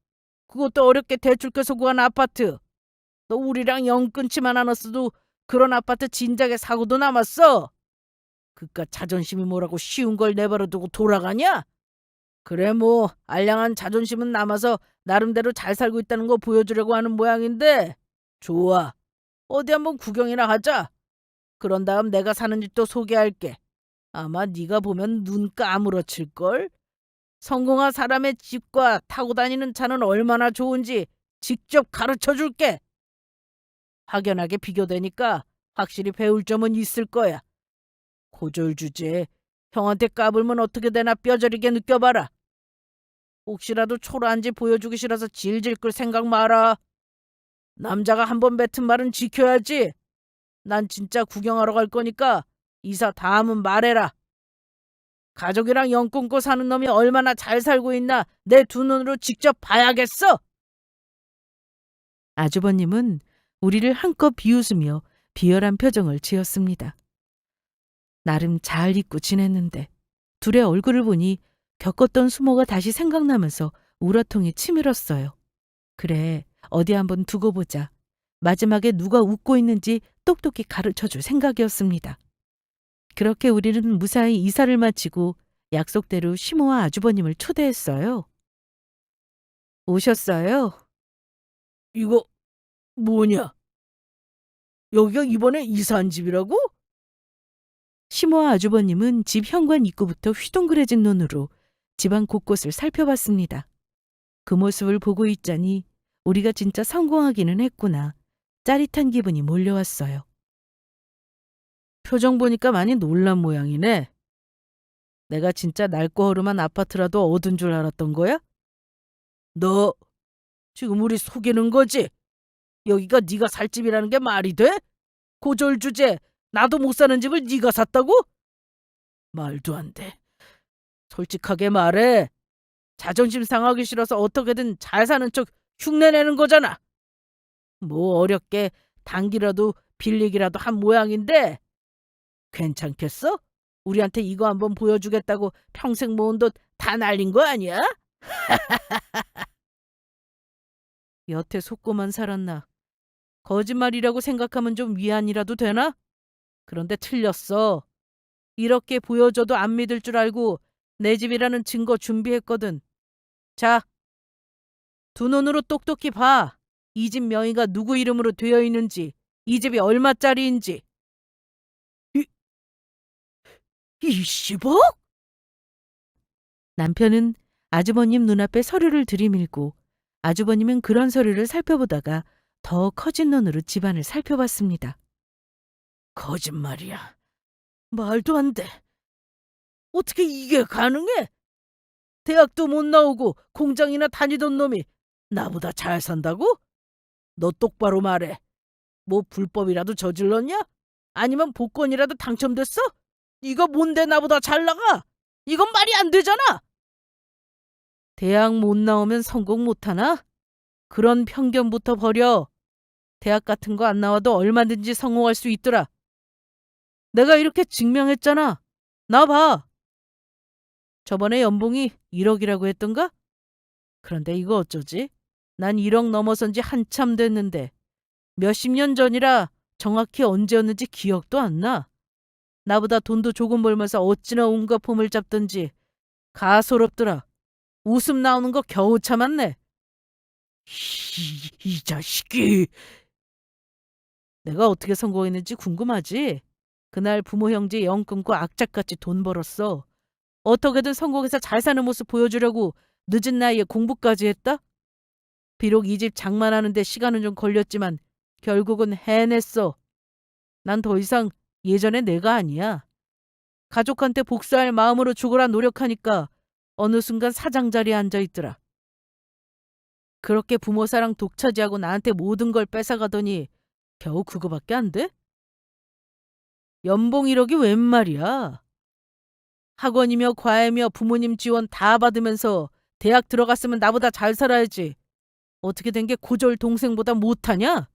그것도 어렵게 대출 껴서 구한 아파트. 너 우리랑 영 끊지만 않았어도 그런 아파트 진작에 사고도 남았어. 그깟 자존심이 뭐라고 쉬운 걸 내버려 두고 돌아가냐? 그래 뭐 알량한 자존심은 남아서 나름대로 잘 살고 있다는 거 보여주려고 하는 모양인데. 좋아. 어디 한번 구경이나 하자. 그런 다음 내가 사는 집도 소개할게. 아마 네가 보면 눈 까무러칠걸? 성공한 사람의 집과 타고 다니는 차는 얼마나 좋은지 직접 가르쳐줄게. 확연하게 비교되니까 확실히 배울 점은 있을 거야. 고졸 주제에 형한테 까불면 어떻게 되나 뼈저리게 느껴봐라. 혹시라도 초라한지 보여주기 싫어서 질질 끌 생각 마라. 남자가 한 번 뱉은 말은 지켜야지. 난 진짜 구경하러 갈 거니까 이사 다음은 말해라. 가족이랑 영 끊고 사는 놈이 얼마나 잘 살고 있나 내 두 눈으로 직접 봐야겠어. 아주버님은 우리를 한껏 비웃으며 비열한 표정을 지었습니다. 나름 잘 잊고 지냈는데 둘의 얼굴을 보니 겪었던 수모가 다시 생각나면서 우라통이 치밀었어요. 그래, 어디 한번 두고 보자. 마지막에 누가 웃고 있는지 똑똑히 가르쳐줄 생각이었습니다. 그렇게 우리는 무사히 이사를 마치고 약속대로 시모와 아주버님을 초대했어요. 오셨어요? 이거 뭐냐? 여기가 이번에 이사한 집이라고? 시모와 아주버님은 집 현관 입구부터 휘둥그레진 눈으로 집안 곳곳을 살펴봤습니다. 그 모습을 보고 있자니 우리가 진짜 성공하기는 했구나. 짜릿한 기분이 몰려왔어요. 표정 보니까 많이 놀란 모양이네. 내가 진짜 낡고 허름한 아파트라도 얻은 줄 알았던 거야? 너 지금 우리 속이는 거지? 여기가 네가 살 집이라는 게 말이 돼? 고졸 주제 나도 못 사는 집을 네가 샀다고? 말도 안 돼. 솔직하게 말해. 자존심 상하기 싫어서 어떻게든 잘 사는 척 흉내내는 거잖아. 뭐 어렵게 단기라도 빌리기라도 한 모양인데 괜찮겠어? 우리한테 이거 한번 보여주겠다고 평생 모은 돈 다 날린 거 아니야? 여태 속고만 살았나? 거짓말이라고 생각하면 좀 위안이라도 되나? 그런데 틀렸어. 이렇게 보여줘도 안 믿을 줄 알고 내 집이라는 증거 준비했거든. 자, 두 눈으로 똑똑히 봐. 이 집 명의가 누구 이름으로 되어 있는지, 이 집이 얼마짜리인지. 20억? 남편은 아주버님 눈앞에 서류를 들이밀고 아주버님은 그런 서류를 살펴보다가 더 커진 눈으로 집안을 살펴봤습니다. 거짓말이야. 말도 안 돼. 어떻게 이게 가능해? 대학도 못 나오고 공장이나 다니던 놈이 나보다 잘 산다고? 너 똑바로 말해. 뭐 불법이라도 저질렀냐? 아니면 복권이라도 당첨됐어? 이거 뭔데 나보다 잘 나가? 이건 말이 안 되잖아. 대학 못 나오면 성공 못하나? 그런 편견부터 버려. 대학 같은 거 안 나와도 얼마든지 성공할 수 있더라. 내가 이렇게 증명했잖아. 나 봐. 저번에 연봉이 1억이라고 했던가? 그런데 이거 어쩌지? 난 1억 넘어선 지 한참 됐는데 몇십 년 전이라 정확히 언제였는지 기억도 안 나. 나보다 돈도 조금 벌면서 어찌나 온갖 폼을 잡던지 가소롭더라. 웃음 나오는 거 겨우 참았네. 이 자식이. 내가 어떻게 성공했는지 궁금하지? 그날 부모 형제 영 끊고 악착같이 돈 벌었어. 어떻게든 성공해서 잘 사는 모습 보여주려고 늦은 나이에 공부까지 했다? 비록 이 집 장만하는데 시간은 좀 걸렸지만 결국은 해냈어. 난 더 이상 예전의 내가 아니야. 가족한테 복수할 마음으로 죽으라 노력하니까 어느 순간 사장 자리에 앉아있더라. 그렇게 부모 사랑 독차지하고 나한테 모든 걸 뺏어가더니 겨우 그거밖에 안 돼? 연봉 1억이 웬 말이야. 학원이며 과외며 부모님 지원 다 받으면서 대학 들어갔으면 나보다 잘 살아야지. 어떻게 된 게 고졸 동생보다 못하냐?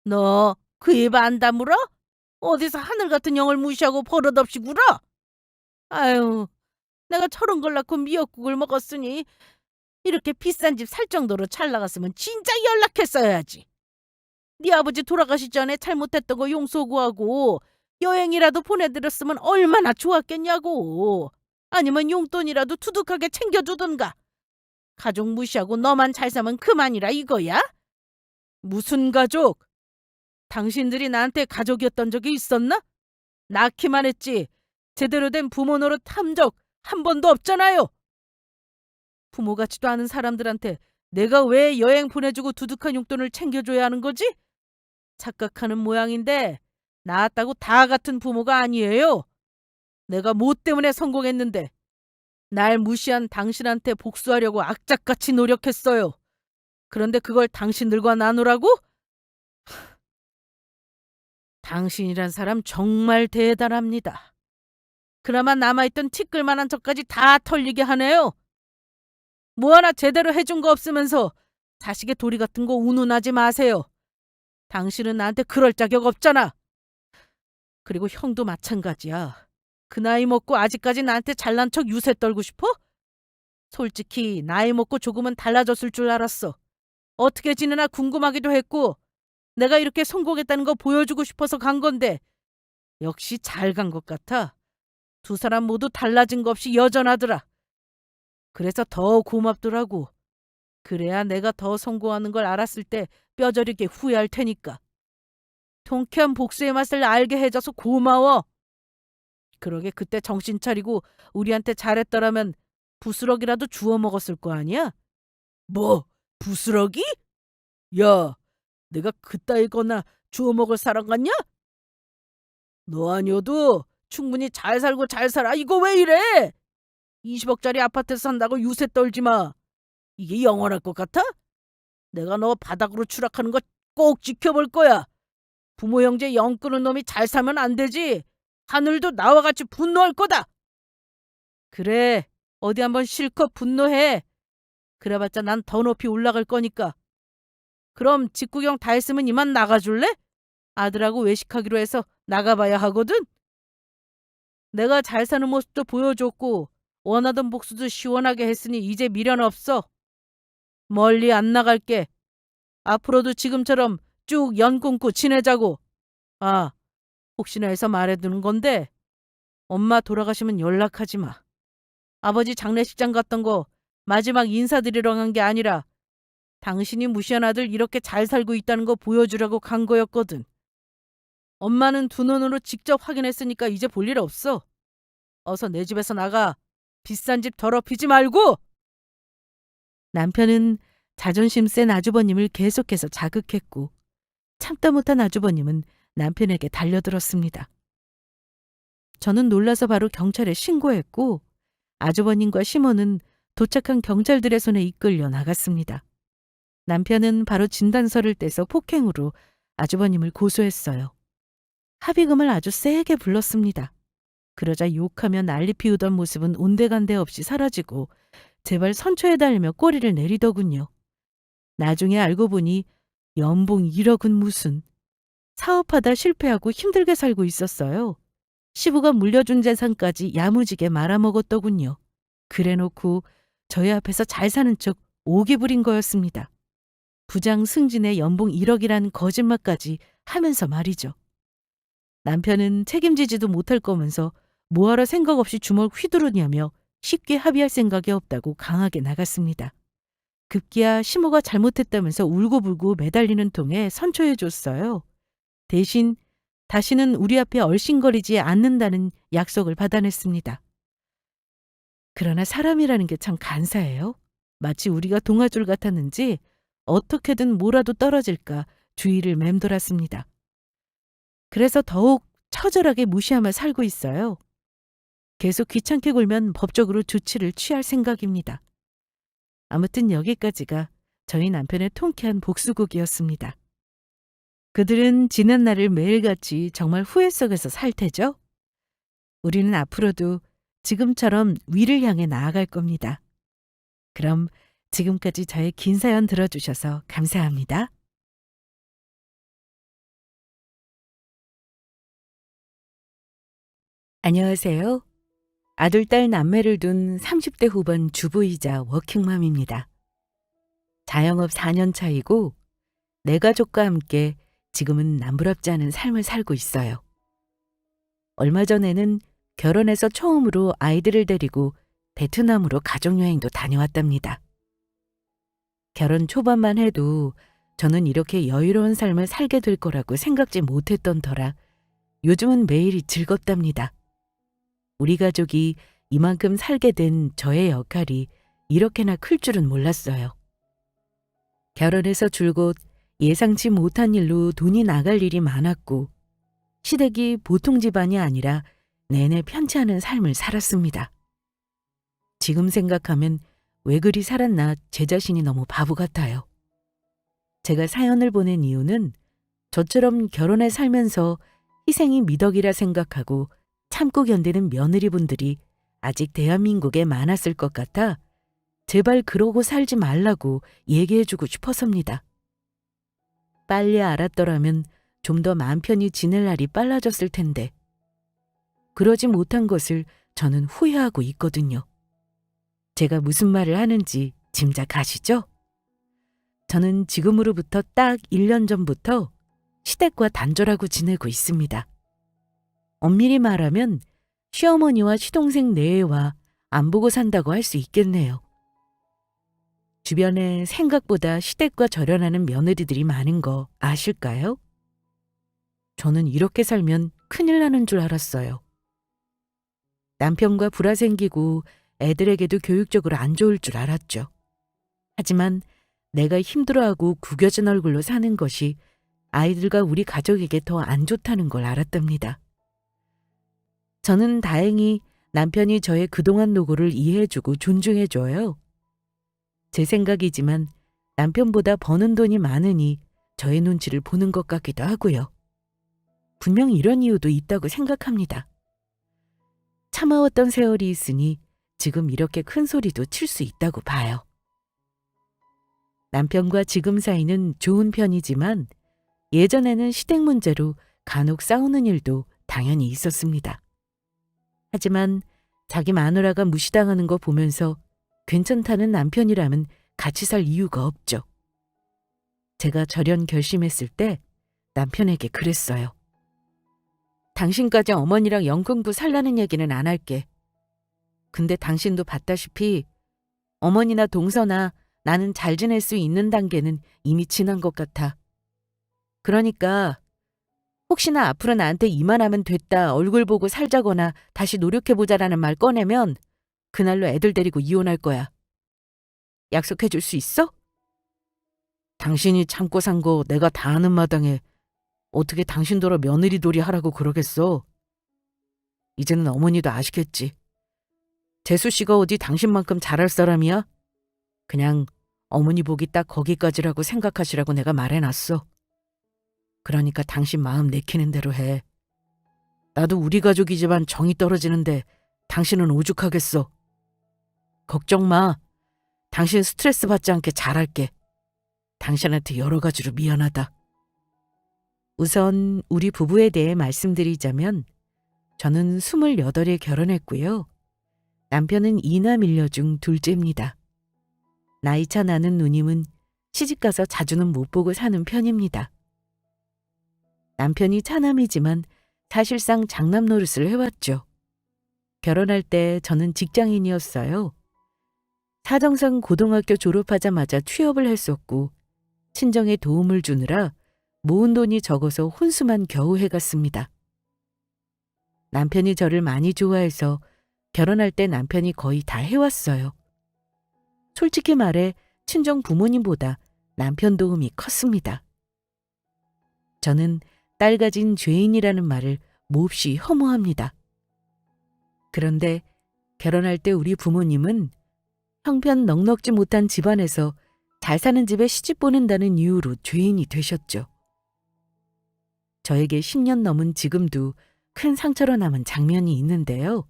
너 그 입 안 다물어? 어디서 하늘 같은 영을 무시하고 버릇없이 굴어? 아유, 내가 저런 걸 낳고 미역국을 먹었으니 이렇게 비싼 집 살 정도로 잘 나갔으면 진짜 연락했어야지. 네 아버지 돌아가시 전에 잘못했던 거 용서 구하고 여행이라도 보내드렸으면 얼마나 좋았겠냐고. 아니면 용돈이라도 두둑하게 챙겨주든가. 가족 무시하고 너만 잘 사면 그만이라 이거야? 무슨 가족? 당신들이 나한테 가족이었던 적이 있었나? 낳기만 했지. 제대로 된 부모 노릇 한 적 한 번도 없잖아요. 부모 같지도 않은 사람들한테 내가 왜 여행 보내주고 두둑한 용돈을 챙겨줘야 하는 거지? 착각하는 모양인데 낳았다고 다 같은 부모가 아니에요. 내가 뭐 때문에 성공했는데 날 무시한 당신한테 복수하려고 악착같이 노력했어요. 그런데 그걸 당신들과 나누라고? 당신이란 사람 정말 대단합니다. 그나마 남아있던 티끌만한 척까지 다 털리게 하네요. 뭐 하나 제대로 해준 거 없으면서 자식의 도리 같은 거 운운하지 마세요. 당신은 나한테 그럴 자격 없잖아. 그리고 형도 마찬가지야. 그 나이 먹고 아직까지 나한테 잘난 척 유세 떨고 싶어? 솔직히 나이 먹고 조금은 달라졌을 줄 알았어. 어떻게 지내나 궁금하기도 했고 내가 이렇게 성공했다는 거 보여주고 싶어서 간 건데 역시 잘 간 것 같아. 두 사람 모두 달라진 거 없이 여전하더라. 그래서 더 고맙더라고. 그래야 내가 더 성공하는 걸 알았을 때 뼈저리게 후회할 테니까. 통쾌한 복수의 맛을 알게 해줘서 고마워. 그러게 그때 정신 차리고 우리한테 잘했더라면 부스럭이라도 주워 먹었을 거 아니야? 뭐? 부스럭이? 야, 내가 그따위 거나 주워 먹을 사람 같냐? 너 아니어도 충분히 잘 살고 잘 살아. 이거 왜 이래? 20억짜리 아파트에서 산다고 유세 떨지 마. 이게 영원할 것 같아? 내가 너 바닥으로 추락하는 거 꼭 지켜볼 거야. 부모 형제 영 끊은 놈이 잘 살면 안 되지. 하늘도 나와 같이 분노할 거다. 그래, 어디 한번 실컷 분노해. 그래봤자 난 더 높이 올라갈 거니까. 그럼 직구경 다 했으면 이만 나가줄래? 아들하고 외식하기로 해서 나가봐야 하거든. 내가 잘 사는 모습도 보여줬고 원하던 복수도 시원하게 했으니 이제 미련 없어. 멀리 안 나갈게. 앞으로도 지금처럼 쭉 연 끊고 지내자고. 아, 혹시나 해서 말해두는 건데 엄마 돌아가시면 연락하지 마. 아버지 장례식장 갔던 거 마지막 인사드리러 간 게 아니라 당신이 무시한 아들 이렇게 잘 살고 있다는 거 보여주려고 간 거였거든. 엄마는 두 눈으로 직접 확인했으니까 이제 볼 일 없어. 어서 내 집에서 나가. 비싼 집 더럽히지 말고. 남편은 자존심 센 아주버님을 계속해서 자극했고 참다 못한 아주버님은 남편에게 달려들었습니다. 저는 놀라서 바로 경찰에 신고했고 아주버님과 시모는 도착한 경찰들의 손에 이끌려 나갔습니다. 남편은 바로 진단서를 떼서 폭행으로 아주버님을 고소했어요. 합의금을 아주 세게 불렀습니다. 그러자 욕하며 난리 피우던 모습은 온데간데 없이 사라지고 제발 선처해달라며 꼬리를 내리더군요. 나중에 알고 보니 연봉 1억은 무슨. 사업하다 실패하고 힘들게 살고 있었어요. 시부가 물려준 재산까지 야무지게 말아먹었더군요. 그래놓고 저희 앞에서 잘 사는 척 오기 부린 거였습니다. 부장 승진의 연봉 1억이라는 거짓말까지 하면서 말이죠. 남편은 책임지지도 못할 거면서 뭐하러 생각 없이 주먹 휘두르냐며 쉽게 합의할 생각이 없다고 강하게 나갔습니다. 급기야 시모가 잘못했다면서 울고불고 매달리는 통에 선처해줬어요. 대신 다시는 우리 앞에 얼씬거리지 않는다는 약속을 받아냈습니다. 그러나 사람이라는 게 참 간사해요. 마치 우리가 동아줄 같았는지 어떻게든 뭐라도 떨어질까 주위를 맴돌았습니다. 그래서 더욱 처절하게 무시하며 살고 있어요. 계속 귀찮게 굴면 법적으로 조치를 취할 생각입니다. 아무튼 여기까지가 저희 남편의 통쾌한 복수극이었습니다. 그들은 지난 날을 매일같이 정말 후회 속에서 살 테죠? 우리는 앞으로도 지금처럼 위를 향해 나아갈 겁니다. 그럼 지금까지 저의 긴 사연 들어주셔서 감사합니다. 안녕하세요. 아들, 딸, 남매를 둔 30대 후반 주부이자 워킹맘입니다. 자영업 4년 차이고 내 가족과 함께 지금은 남부럽지 않은 삶을 살고 있어요. 얼마 전에는 결혼해서 처음으로 아이들을 데리고 베트남으로 가족여행도 다녀왔답니다. 결혼 초반만 해도 저는 이렇게 여유로운 삶을 살게 될 거라고 생각지 못했던 터라 요즘은 매일이 즐겁답니다. 우리 가족이 이만큼 살게 된 저의 역할이 이렇게나 클 줄은 몰랐어요. 결혼해서 줄곧 예상치 못한 일로 돈이 나갈 일이 많았고 시댁이 보통 집안이 아니라 내내 편치 않은 삶을 살았습니다. 지금 생각하면 왜 그리 살았나 제 자신이 너무 바보 같아요. 제가 사연을 보낸 이유는 저처럼 결혼해 살면서 희생이 미덕이라 생각하고 참고 견디는 며느리분들이 아직 대한민국에 많았을 것 같아 제발 그러고 살지 말라고 얘기해주고 싶어서입니다. 빨리 알았더라면 좀 더 마음 편히 지낼 날이 빨라졌을 텐데 그러지 못한 것을 저는 후회하고 있거든요. 제가 무슨 말을 하는지 짐작하시죠? 저는 지금으로부터 딱 1년 전부터 시댁과 단절하고 지내고 있습니다. 엄밀히 말하면 시어머니와 시동생 내외와 안 보고 산다고 할 수 있겠네요. 주변에 생각보다 시댁과 절연하는 며느리들이 많은 거 아실까요? 저는 이렇게 살면 큰일 나는 줄 알았어요. 남편과 불화 생기고 애들에게도 교육적으로 안 좋을 줄 알았죠. 하지만 내가 힘들어하고 구겨진 얼굴로 사는 것이 아이들과 우리 가족에게 더 안 좋다는 걸 알았답니다. 저는 다행히 남편이 저의 그동안 노고를 이해해주고 존중해줘요. 제 생각이지만 남편보다 버는 돈이 많으니 저의 눈치를 보는 것 같기도 하고요. 분명 이런 이유도 있다고 생각합니다. 참아왔던 세월이 있으니 지금 이렇게 큰 소리도 칠 수 있다고 봐요. 남편과 지금 사이는 좋은 편이지만 예전에는 시댁 문제로 간혹 싸우는 일도 당연히 있었습니다. 하지만 자기 마누라가 무시당하는 거 보면서 괜찮다는 남편이라면 같이 살 이유가 없죠. 제가 절연 결심했을 때 남편에게 그랬어요. 당신까지 어머니랑 영등포 살라는 얘기는 안 할게. 근데 당신도 봤다시피 어머니나 동서나 나는 잘 지낼 수 있는 단계는 이미 지난 것 같아. 그러니까 혹시나 앞으로 나한테 이만하면 됐다 얼굴 보고 살자거나 다시 노력해보자라는 말 꺼내면 그날로 애들 데리고 이혼할 거야. 약속해 줄 수 있어? 당신이 참고 산 거 내가 다 아는 마당에 어떻게 당신더러 며느리돌이 하라고 그러겠어. 이제는 어머니도 아시겠지. 재수 씨가 어디 당신만큼 잘할 사람이야? 그냥 어머니 보기 딱 거기까지라고 생각하시라고 내가 말해놨어. 그러니까 당신 마음 내키는 대로 해. 나도 우리 가족이지만 정이 떨어지는데 당신은 오죽하겠어. 걱정 마. 당신 스트레스 받지 않게 잘할게. 당신한테 여러 가지로 미안하다. 우선 우리 부부에 대해 말씀드리자면 저는 28에 결혼했고요. 남편은 2남 1녀 중 둘째입니다. 나이차 나는 누님은 시집가서 자주는 못 보고 사는 편입니다. 남편이 차남이지만 사실상 장남 노릇을 해왔죠. 결혼할 때 저는 직장인이었어요. 사정상 고등학교 졸업하자마자 취업을 했었고 친정에 도움을 주느라 모은 돈이 적어서 혼수만 겨우 해갔습니다. 남편이 저를 많이 좋아해서 결혼할 때 남편이 거의 다 해왔어요. 솔직히 말해 친정 부모님보다 남편 도움이 컸습니다. 저는 딸 가진 죄인이라는 말을 몹시 혐오합니다. 그런데 결혼할 때 우리 부모님은 형편 넉넉지 못한 집안에서 잘 사는 집에 시집 보낸다는 이유로 죄인이 되셨죠. 저에게 10년 넘은 지금도 큰 상처로 남은 장면이 있는데요.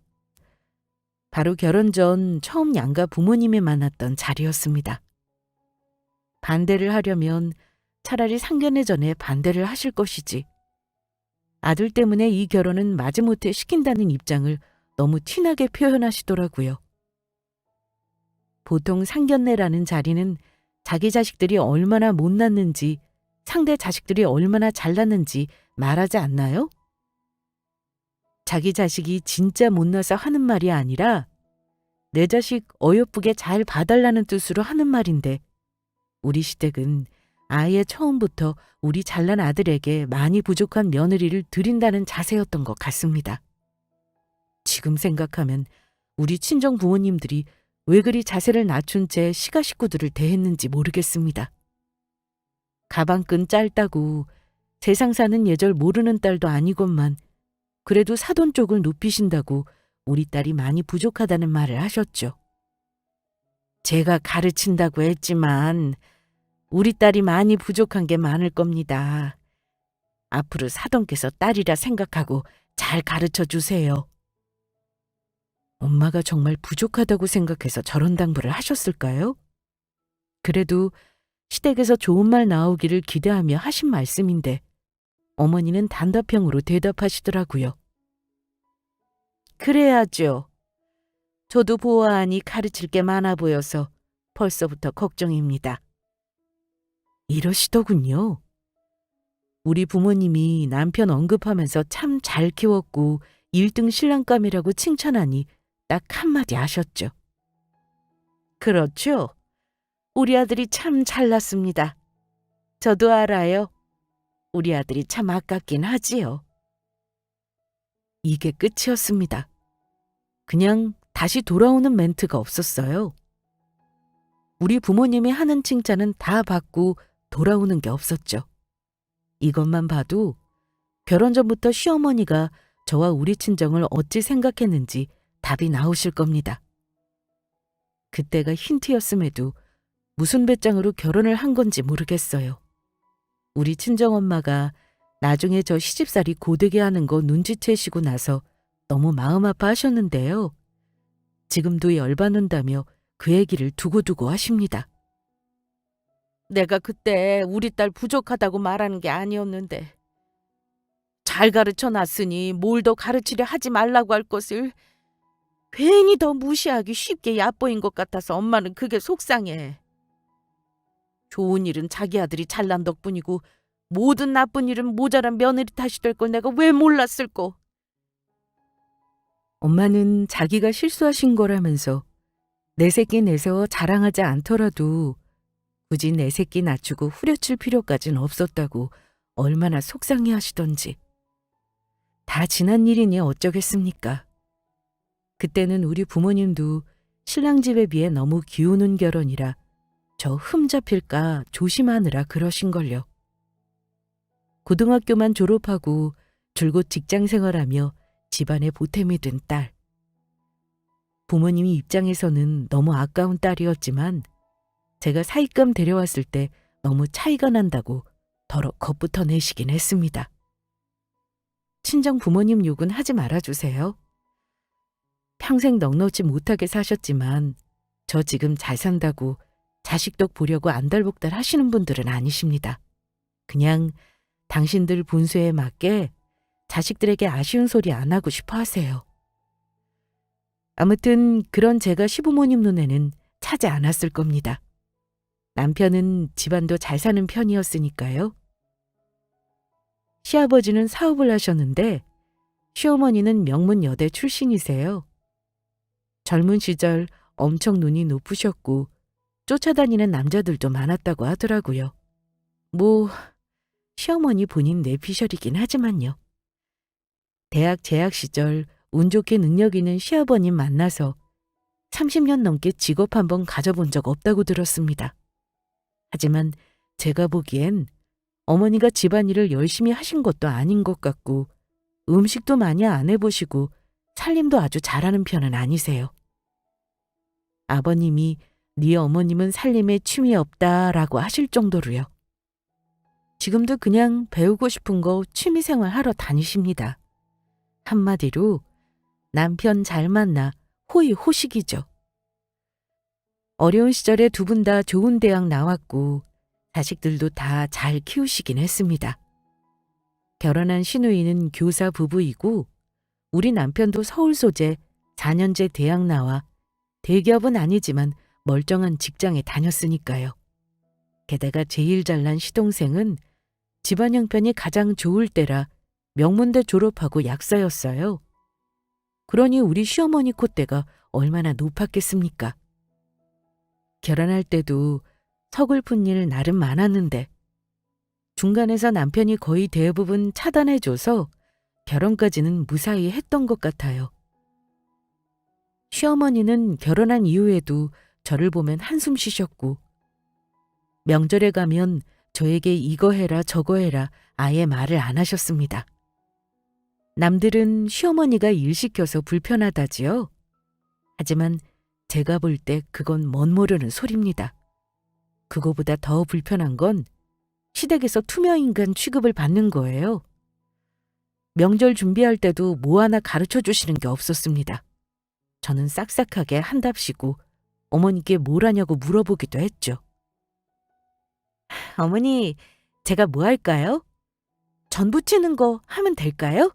바로 결혼 전 처음 양가 부모님이 만났던 자리였습니다. 반대를 하려면 차라리 상견례 전에 반대를 하실 것이지. 아들 때문에 이 결혼은 마지못해 시킨다는 입장을 너무 티나게 표현하시더라고요. 보통 상견례라는 자리는 자기 자식들이 얼마나 못났는지 상대 자식들이 얼마나 잘났는지 말하지 않나요? 자기 자식이 진짜 못나서 하는 말이 아니라 내 자식 어여쁘게 잘 봐달라는 뜻으로 하는 말인데 우리 시댁은 아예 처음부터 우리 잘난 아들에게 많이 부족한 며느리를 드린다는 자세였던 것 같습니다. 지금 생각하면 우리 친정 부모님들이 왜 그리 자세를 낮춘 채 시가 식구들을 대했는지 모르겠습니다. 가방끈 짧다고 세상 사는 예절 모르는 딸도 아니건만 그래도 사돈 쪽을 높이신다고 우리 딸이 많이 부족하다는 말을 하셨죠. 제가 가르친다고 했지만 우리 딸이 많이 부족한 게 많을 겁니다. 앞으로 사돈께서 딸이라 생각하고 잘 가르쳐 주세요. 엄마가 정말 부족하다고 생각해서 저런 당부를 하셨을까요? 그래도 시댁에서 좋은 말 나오기를 기대하며 하신 말씀인데 어머니는 단답형으로 대답하시더라고요. 그래야죠. 저도 보아하니 가르칠 게 많아 보여서 벌써부터 걱정입니다. 이러시더군요. 우리 부모님이 남편 언급하면서 참 잘 키웠고 1등 신랑감이라고 칭찬하니 딱 한마디 하셨죠. 그렇죠. 우리 아들이 참 잘났습니다. 저도 알아요. 우리 아들이 참 아깝긴 하지요. 이게 끝이었습니다. 그냥 다시 돌아오는 멘트가 없었어요. 우리 부모님이 하는 칭찬은 다 받고 돌아오는 게 없었죠. 이것만 봐도 결혼 전부터 시어머니가 저와 우리 친정을 어찌 생각했는지 답이 나오실 겁니다. 그때가 힌트였음에도 무슨 배짱으로 결혼을 한 건지 모르겠어요. 우리 친정엄마가 나중에 저 시집살이 고되게 하는 거 눈치채시고 나서 너무 마음 아파하셨는데요. 지금도 열받는다며 그 얘기를 두고두고 하십니다. 내가 그때 우리 딸 부족하다고 말하는 게 아니었는데 잘 가르쳐놨으니 뭘 더 가르치려 하지 말라고 할 것을 괜히 더 무시하기 쉽게 얕보인 것 같아서 엄마는 그게 속상해. 좋은 일은 자기 아들이 잘난 덕분이고 모든 나쁜 일은 모자란 며느리 탓이 될 걸 내가 왜 몰랐을꼬. 엄마는 자기가 실수하신 거라면서 내 새끼 내세워 자랑하지 않더라도 굳이 내 새끼 낮추고 후려칠 필요까진 없었다고 얼마나 속상해 하시던지. 다 지난 일이니 어쩌겠습니까. 그때는 우리 부모님도 신랑 집에 비해 너무 기우는 결혼이라 저 흠잡힐까 조심하느라 그러신걸요. 고등학교만 졸업하고 줄곧 직장 생활하며 집안에 보탬이 된 딸. 부모님이 입장에서는 너무 아까운 딸이었지만 제가 사익감 데려왔을 때 너무 차이가 난다고 더러 겁부터 내시긴 했습니다. 친정 부모님 욕은 하지 말아주세요. 평생 넉넉지 못하게 사셨지만 저 지금 잘 산다고 자식 덕 보려고 안달복달 하시는 분들은 아니십니다. 그냥 당신들 분수에 맞게 자식들에게 아쉬운 소리 안 하고 싶어 하세요. 아무튼 그런 제가 시부모님 눈에는 차지 않았을 겁니다. 남편은 집안도 잘 사는 편이었으니까요. 시아버지는 사업을 하셨는데 시어머니는 명문 여대 출신이세요. 젊은 시절 엄청 눈이 높으셨고 쫓아다니는 남자들도 많았다고 하더라고요. 뭐 시어머니 본인 뇌피셜이긴 하지만요. 대학 재학 시절 운 좋게 능력 있는 시아버님 만나서 30년 넘게 직업 한번 가져본 적 없다고 들었습니다. 하지만 제가 보기엔 어머니가 집안일을 열심히 하신 것도 아닌 것 같고 음식도 많이 안 해보시고 살림도 아주 잘하는 편은 아니세요. 아버님이 네 어머님은 살림에 취미 없다라고 하실 정도로요. 지금도 그냥 배우고 싶은 거 취미생활 하러 다니십니다. 한마디로 남편 잘 만나 호의호식이죠. 어려운 시절에 두 분 다 좋은 대학 나왔고 자식들도 다 잘 키우시긴 했습니다. 결혼한 시누이는 교사 부부이고 우리 남편도 서울 소재 4년제 대학 나와 대기업은 아니지만 멀쩡한 직장에 다녔으니까요. 게다가 제일 잘난 시동생은 집안 형편이 가장 좋을 때라 명문대 졸업하고 약사였어요. 그러니 우리 시어머니 콧대가 얼마나 높았겠습니까? 결혼할 때도 서글픈 일 나름 많았는데 중간에서 남편이 거의 대부분 차단해줘서 결혼까지는 무사히 했던 것 같아요. 시어머니는 결혼한 이후에도 저를 보면 한숨 쉬셨고 명절에 가면 저에게 이거 해라 저거 해라 아예 말을 안 하셨습니다. 남들은 시어머니가 일 시켜서 불편하다지요. 하지만 제가 볼 때 그건 멋 모르는 소리입니다. 그거보다 더 불편한 건 시댁에서 투명인간 취급을 받는 거예요. 명절 준비할 때도 뭐 하나 가르쳐 주시는 게 없었습니다. 저는 싹싹하게 한답시고 어머니께 뭘 하냐고 물어보기도 했죠. 어머니, 제가 뭐 할까요? 전 부치는 거 하면 될까요?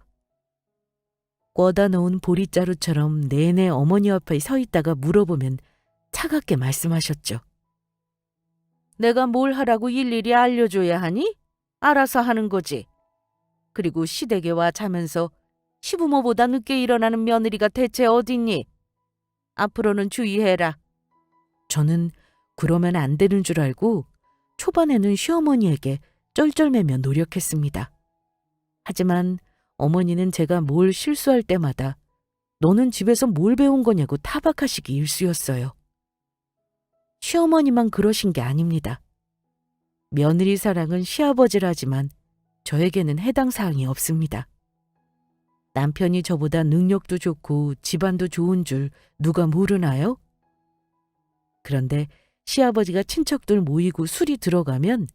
꿔다 놓은 보리자루처럼 내내 어머니 옆에 서 있다가 물어보면 차갑게 말씀하셨죠. 내가 뭘 하라고 일일이 알려줘야 하니? 알아서 하는 거지. 그리고 시댁에 와 자면서 시부모보다 늦게 일어나는 며느리가 대체 어딨니? 앞으로는 주의해라. 저는 그러면 안 되는 줄 알고 초반에는 시어머니에게 쩔쩔매며 노력했습니다. 하지만 어머니는 제가 뭘 실수할 때마다 너는 집에서 뭘 배운 거냐고 타박하시기 일쑤였어요. 시어머니만 그러신 게 아닙니다. 며느리 사랑은 시아버지라지만 저에게는 해당 사항이 없습니다. 남편이 저보다 능력도 좋고 집안도 좋은 줄 누가 모르나요? 그런데 시아버지가 친척들 모이고 술이 들어가면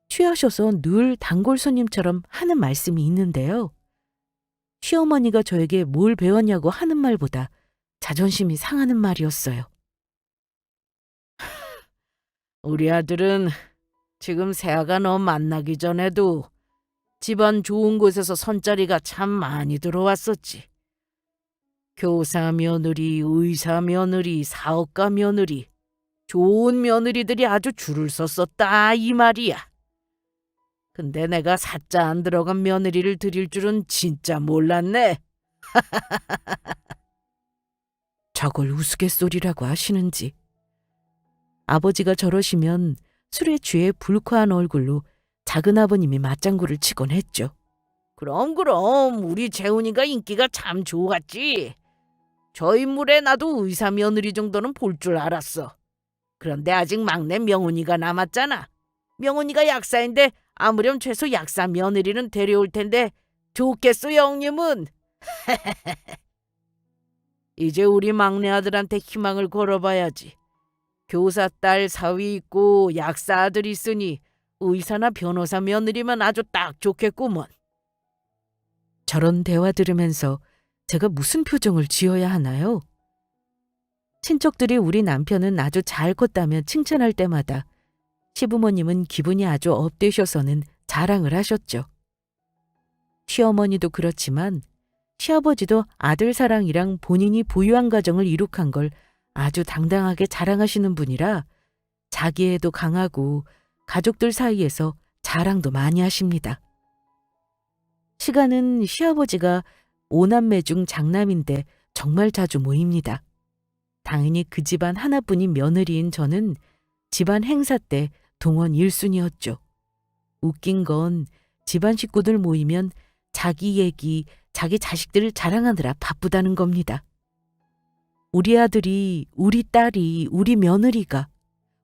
취하셔서 늘 단골 손님처럼 하는 말씀이 있는데요. 시어머니가 저에게 뭘 배웠냐고 하는 말보다 자존심이 상하는 말이었어요. 우리 아들은 지금 새아가 너 만나기 전에도 집안 좋은 곳에서 선자리가 참 많이 들어왔었지. 교사 며느리, 의사 며느리, 사업가 며느리, 좋은 며느리들이 아주 줄을 섰었다 이 말이야. 근데 내가 사자 안 들어간 며느리를 드릴 줄은 진짜 몰랐네. 저걸 우스갯소리라고 하시는지. 아버지가 저러시면 술에 취해 불쾌한 얼굴로 작은아버님이 맞장구를 치곤 했죠. 그럼 우리 재훈이가 인기가 참 좋았지. 저 인물에 나도 의사 며느리 정도는 볼 줄 알았어. 그런데 아직 막내 명훈이가 남았잖아. 명훈이가 약사인데 아무렴 최소 약사 며느리는 데려올 텐데 좋겠어 형님은. 이제 우리 막내 아들한테 희망을 걸어봐야지. 교사 딸 사위 있고 약사 아들 있으니 의사나 변호사 며느리면 아주 딱 좋겠구먼. 저런 대화 들으면서 제가 무슨 표정을 지어야 하나요? 친척들이 우리 남편은 아주 잘 컸다며 칭찬할 때마다 시부모님은 기분이 아주 업되셔서는 자랑을 하셨죠. 시어머니도 그렇지만 시아버지도 아들 사랑이랑 본인이 부유한 가정을 이룩한 걸 아주 당당하게 자랑하시는 분이라 자기애도 강하고 가족들 사이에서 자랑도 많이 하십니다. 시간은 시아버지가 5남매 중 장남인데 정말 자주 모입니다. 당연히 그 집안 하나뿐인 며느리인 저는 집안 행사 때 동원 1순위였죠. 웃긴 건 집안 식구들 모이면 자기 얘기, 자기 자식들을 자랑하느라 바쁘다는 겁니다. 우리 아들이, 우리 딸이, 우리 며느리가,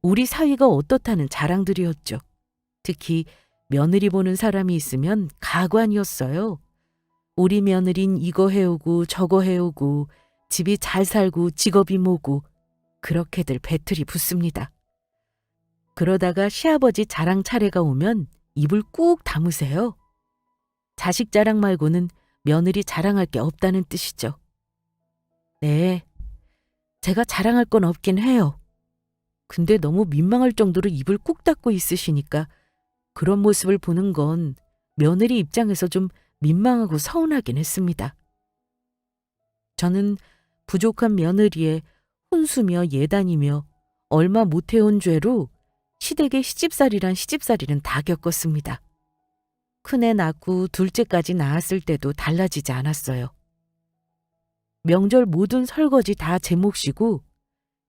우리 사위가 어떻다는 자랑들이었죠. 특히 며느리 보는 사람이 있으면 가관이었어요. 우리 며느린 이거 해오고 저거 해오고 집이 잘 살고 직업이 뭐고 그렇게들 배틀이 붙습니다. 그러다가 시아버지 자랑 차례가 오면 입을 꾹 다무세요. 자식 자랑 말고는 며느리 자랑할 게 없다는 뜻이죠. 네, 제가 자랑할 건 없긴 해요. 근데 너무 민망할 정도로 입을 꾹 닫고 있으시니까 그런 모습을 보는 건 며느리 입장에서 좀 민망하고 서운하긴 했습니다. 저는 부족한 며느리에 혼수며 예단이며 얼마 못해온 죄로 시댁의 시집살이란 시집살이는 다 겪었습니다. 큰애 낳고 둘째까지 낳았을 때도 달라지지 않았어요. 명절 모든 설거지 다 제 몫이고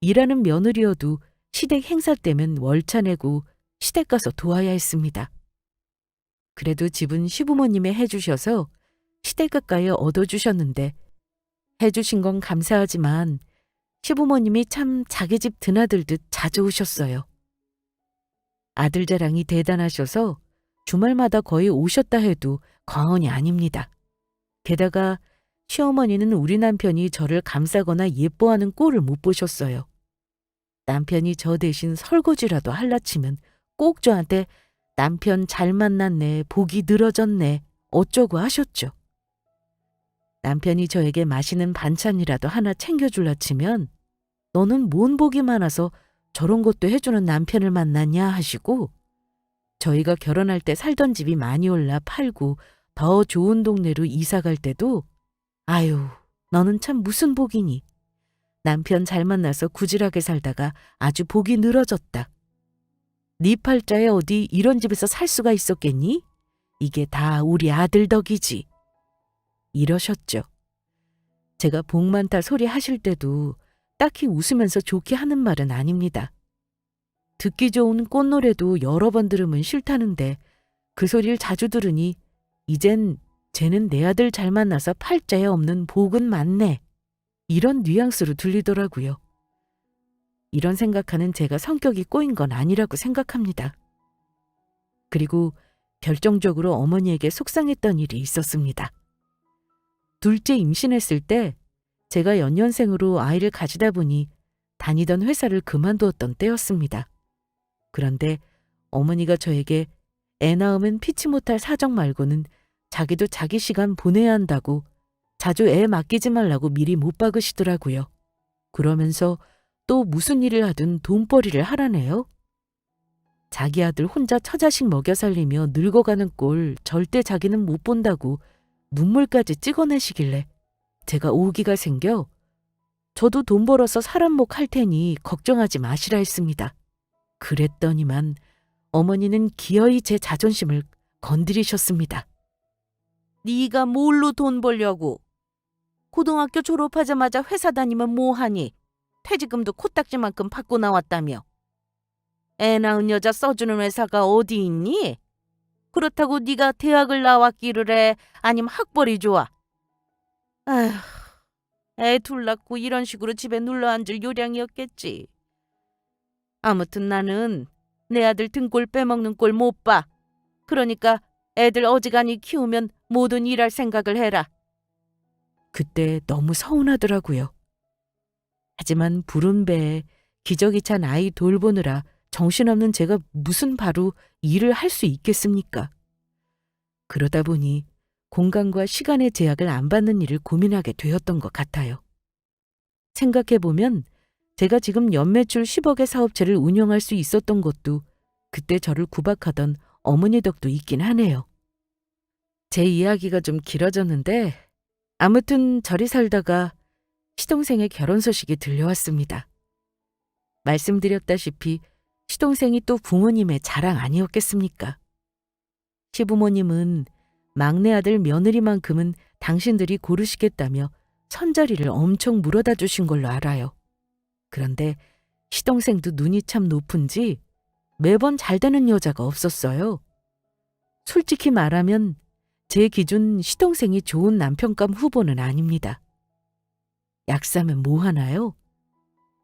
일하는 며느리여도 시댁 행사 때면 월차 내고 시댁 가서 도와야 했습니다. 그래도 집은 시부모님이 해주셔서 시댁 가까이 얻어주셨는데 해주신 건 감사하지만 시부모님이 참 자기 집 드나들듯 자주 오셨어요. 아들 자랑이 대단하셔서 주말마다 거의 오셨다 해도 과언이 아닙니다. 게다가 시어머니는 우리 남편이 저를 감싸거나 예뻐하는 꼴을 못 보셨어요. 남편이 저 대신 설거지라도 할라치면 꼭 저한테 남편 잘 만났네, 복이 늘어졌네, 어쩌고 하셨죠. 남편이 저에게 맛있는 반찬이라도 하나 챙겨줄라 치면 너는 뭔 복이 많아서 저런 것도 해주는 남편을 만났냐 하시고, 저희가 결혼할 때 살던 집이 많이 올라 팔고 더 좋은 동네로 이사 갈 때도 아유, 너는 참 무슨 복이니. 남편 잘 만나서 구질하게 살다가 아주 복이 늘어졌다. 네 팔자에 어디 이런 집에서 살 수가 있었겠니? 이게 다 우리 아들 덕이지. 이러셨죠. 제가 복 많다 소리 하실 때도 딱히 웃으면서 좋게 하는 말은 아닙니다. 듣기 좋은 꽃노래도 여러 번 들으면 싫다는데 그 소리를 자주 들으니 이젠 쟤는 내 아들 잘 만나서 팔자에 없는 복은 많네. 이런 뉘앙스로 들리더라고요. 이런 생각하는 제가 성격이 꼬인 건 아니라고 생각합니다. 그리고 결정적으로 어머니에게 속상했던 일이 있었습니다. 둘째 임신했을 때 제가 연년생으로 아이를 가지다 보니 다니던 회사를 그만두었던 때였습니다. 그런데 어머니가 저에게 애 낳으면 피치 못할 사정 말고는 자기도 자기 시간 보내야 한다고 자주 애 맡기지 말라고 미리 못 박으시더라고요. 그러면서 또 무슨 일을 하든 돈벌이를 하라네요. 자기 아들 혼자 처자식 먹여 살리며 늙어가는 꼴 절대 자기는 못 본다고 눈물까지 찍어내시길래 제가 오기가 생겨 저도 돈 벌어서 사람 목 할 테니 걱정하지 마시라 했습니다. 그랬더니만 어머니는 기어이 제 자존심을 건드리셨습니다. 네가 뭘로 돈 벌려고? 고등학교 졸업하자마자 회사 다니면 뭐하니? 퇴직금도 코딱지만큼 받고 나왔다며. 애 낳은 여자 써주는 회사가 어디 있니? 그렇다고 네가 대학을 나왔기를 해? 아니면 학벌이 좋아? 아휴, 애 둘 낳고 이런 식으로 집에 눌러앉을 요량이었겠지. 아무튼 나는 내 아들 등골 빼먹는 꼴 못 봐. 그러니까 애들 어지간히 키우면 뭐든 일할 생각을 해라. 그때 너무 서운하더라고요. 하지만 부른 배에 기저귀 찬 아이 돌보느라 정신없는 제가 무슨 바로 일을 할 수 있겠습니까? 그러다 보니 공간과 시간의 제약을 안 받는 일을 고민하게 되었던 것 같아요. 생각해보면 제가 지금 연매출 10억의 사업체를 운영할 수 있었던 것도 그때 저를 구박하던 어머니 덕도 있긴 하네요. 제 이야기가 좀 길어졌는데 아무튼 저리 살다가 시동생의 결혼 소식이 들려왔습니다. 말씀드렸다시피 시동생이 또 부모님의 자랑 아니었겠습니까? 시부모님은 막내 아들 며느리만큼은 당신들이 고르시겠다며 선자리를 엄청 물어다 주신 걸로 알아요. 그런데 시동생도 눈이 참 높은지 매번 잘 되는 여자가 없었어요. 솔직히 말하면 제 기준 시동생이 좋은 남편감 후보는 아닙니다. 약 사면 뭐 하나요?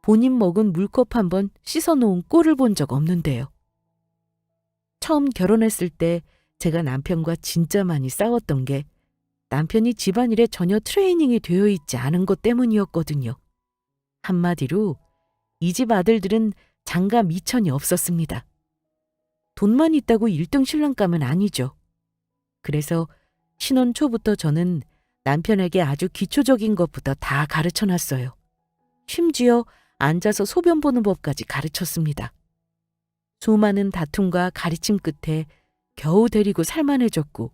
본인 먹은 물컵 한번 씻어놓은 꼴을 본 적 없는데요. 처음 결혼했을 때 제가 남편과 진짜 많이 싸웠던 게 남편이 집안일에 전혀 트레이닝이 되어 있지 않은 것 때문이었거든요. 한마디로 이 집 아들들은 장가 미천이 없었습니다. 돈만 있다고 1등 신랑감은 아니죠. 그래서 신혼 초부터 저는 남편에게 아주 기초적인 것부터 다 가르쳐놨어요. 심지어 앉아서 소변 보는 법까지 가르쳤습니다. 수많은 다툼과 가르침 끝에 겨우 데리고 살만해졌고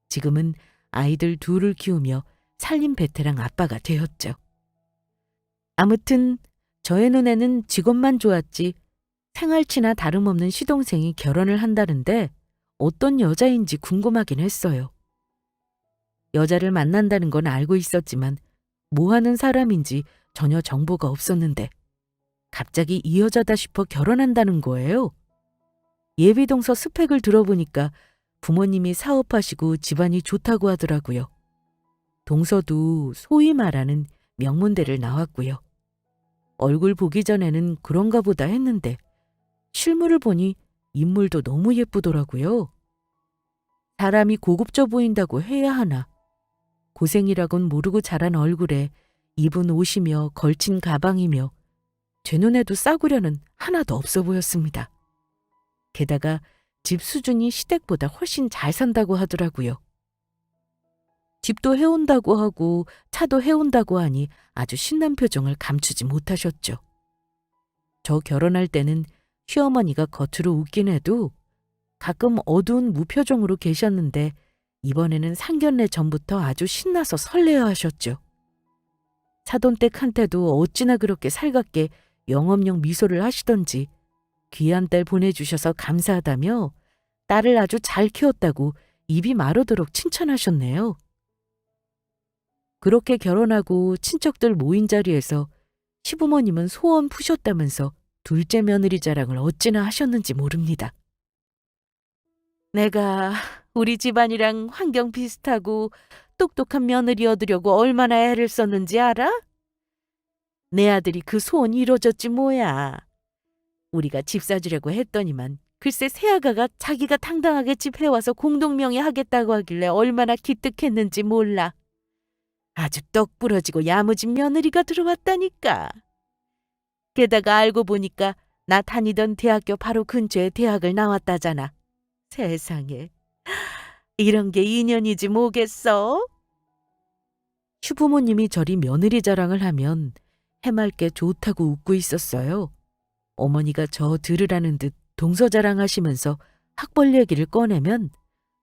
지금은 아이들 둘을 키우며 살림 베테랑 아빠가 되었죠. 아무튼 저의 눈에는 직업만 좋았지 생활치나 다름없는 시동생이 결혼을 한다는데 어떤 여자인지 궁금하긴 했어요. 여자를 만난다는 건 알고 있었지만 뭐 하는 사람인지 전혀 정보가 없었는데 갑자기 이 여자다 싶어 결혼한다는 거예요. 예비동서 스펙을 들어보니까 부모님이 사업하시고 집안이 좋다고 하더라고요. 동서도 소위 말하는 명문대를 나왔고요. 얼굴 보기 전에는 그런가 보다 했는데 실물을 보니 인물도 너무 예쁘더라고요. 사람이 고급져 보인다고 해야 하나. 고생이라곤 모르고 자란 얼굴에 입은 옷이며 걸친 가방이며 제 눈에도 싸구려는 하나도 없어 보였습니다. 게다가 집 수준이 시댁보다 훨씬 잘 산다고 하더라고요. 집도 해온다고 하고 차도 해온다고 하니 아주 신난 표정을 감추지 못하셨죠. 저 결혼할 때는 시어머니가 겉으로 웃긴 해도 가끔 어두운 무표정으로 계셨는데 이번에는 상견례 전부터 아주 신나서 설레어 하셨죠. 사돈댁한테도 어찌나 그렇게 살갑게 영업용 미소를 하시던지 귀한 딸 보내주셔서 감사하다며 딸을 아주 잘 키웠다고 입이 마르도록 칭찬하셨네요. 그렇게 결혼하고 친척들 모인 자리에서 시부모님은 소원 푸셨다면서 둘째 며느리 자랑을 어찌나 하셨는지 모릅니다. 내가 우리 집안이랑 환경 비슷하고 똑똑한 며느리 얻으려고 얼마나 애를 썼는지 알아? 내 아들이 그 소원이 이루어졌지 뭐야. 우리가 집 사주려고 했더니만 글쎄 새아가가 자기가 당당하게 집 해와서 공동명의 하겠다고 하길래 얼마나 기특했는지 몰라. 아주 떡 부러지고 야무진 며느리가 들어왔다니까. 게다가 알고 보니까 나 다니던 대학교 바로 근처에 대학을 나왔다잖아. 세상에. 이런 게 인연이지 뭐겠어? 시부모님이 저리 며느리 자랑을 하면 해맑게 좋다고 웃고 있었어요. 어머니가 저 들으라는 듯 동서 자랑하시면서 학벌 얘기를 꺼내면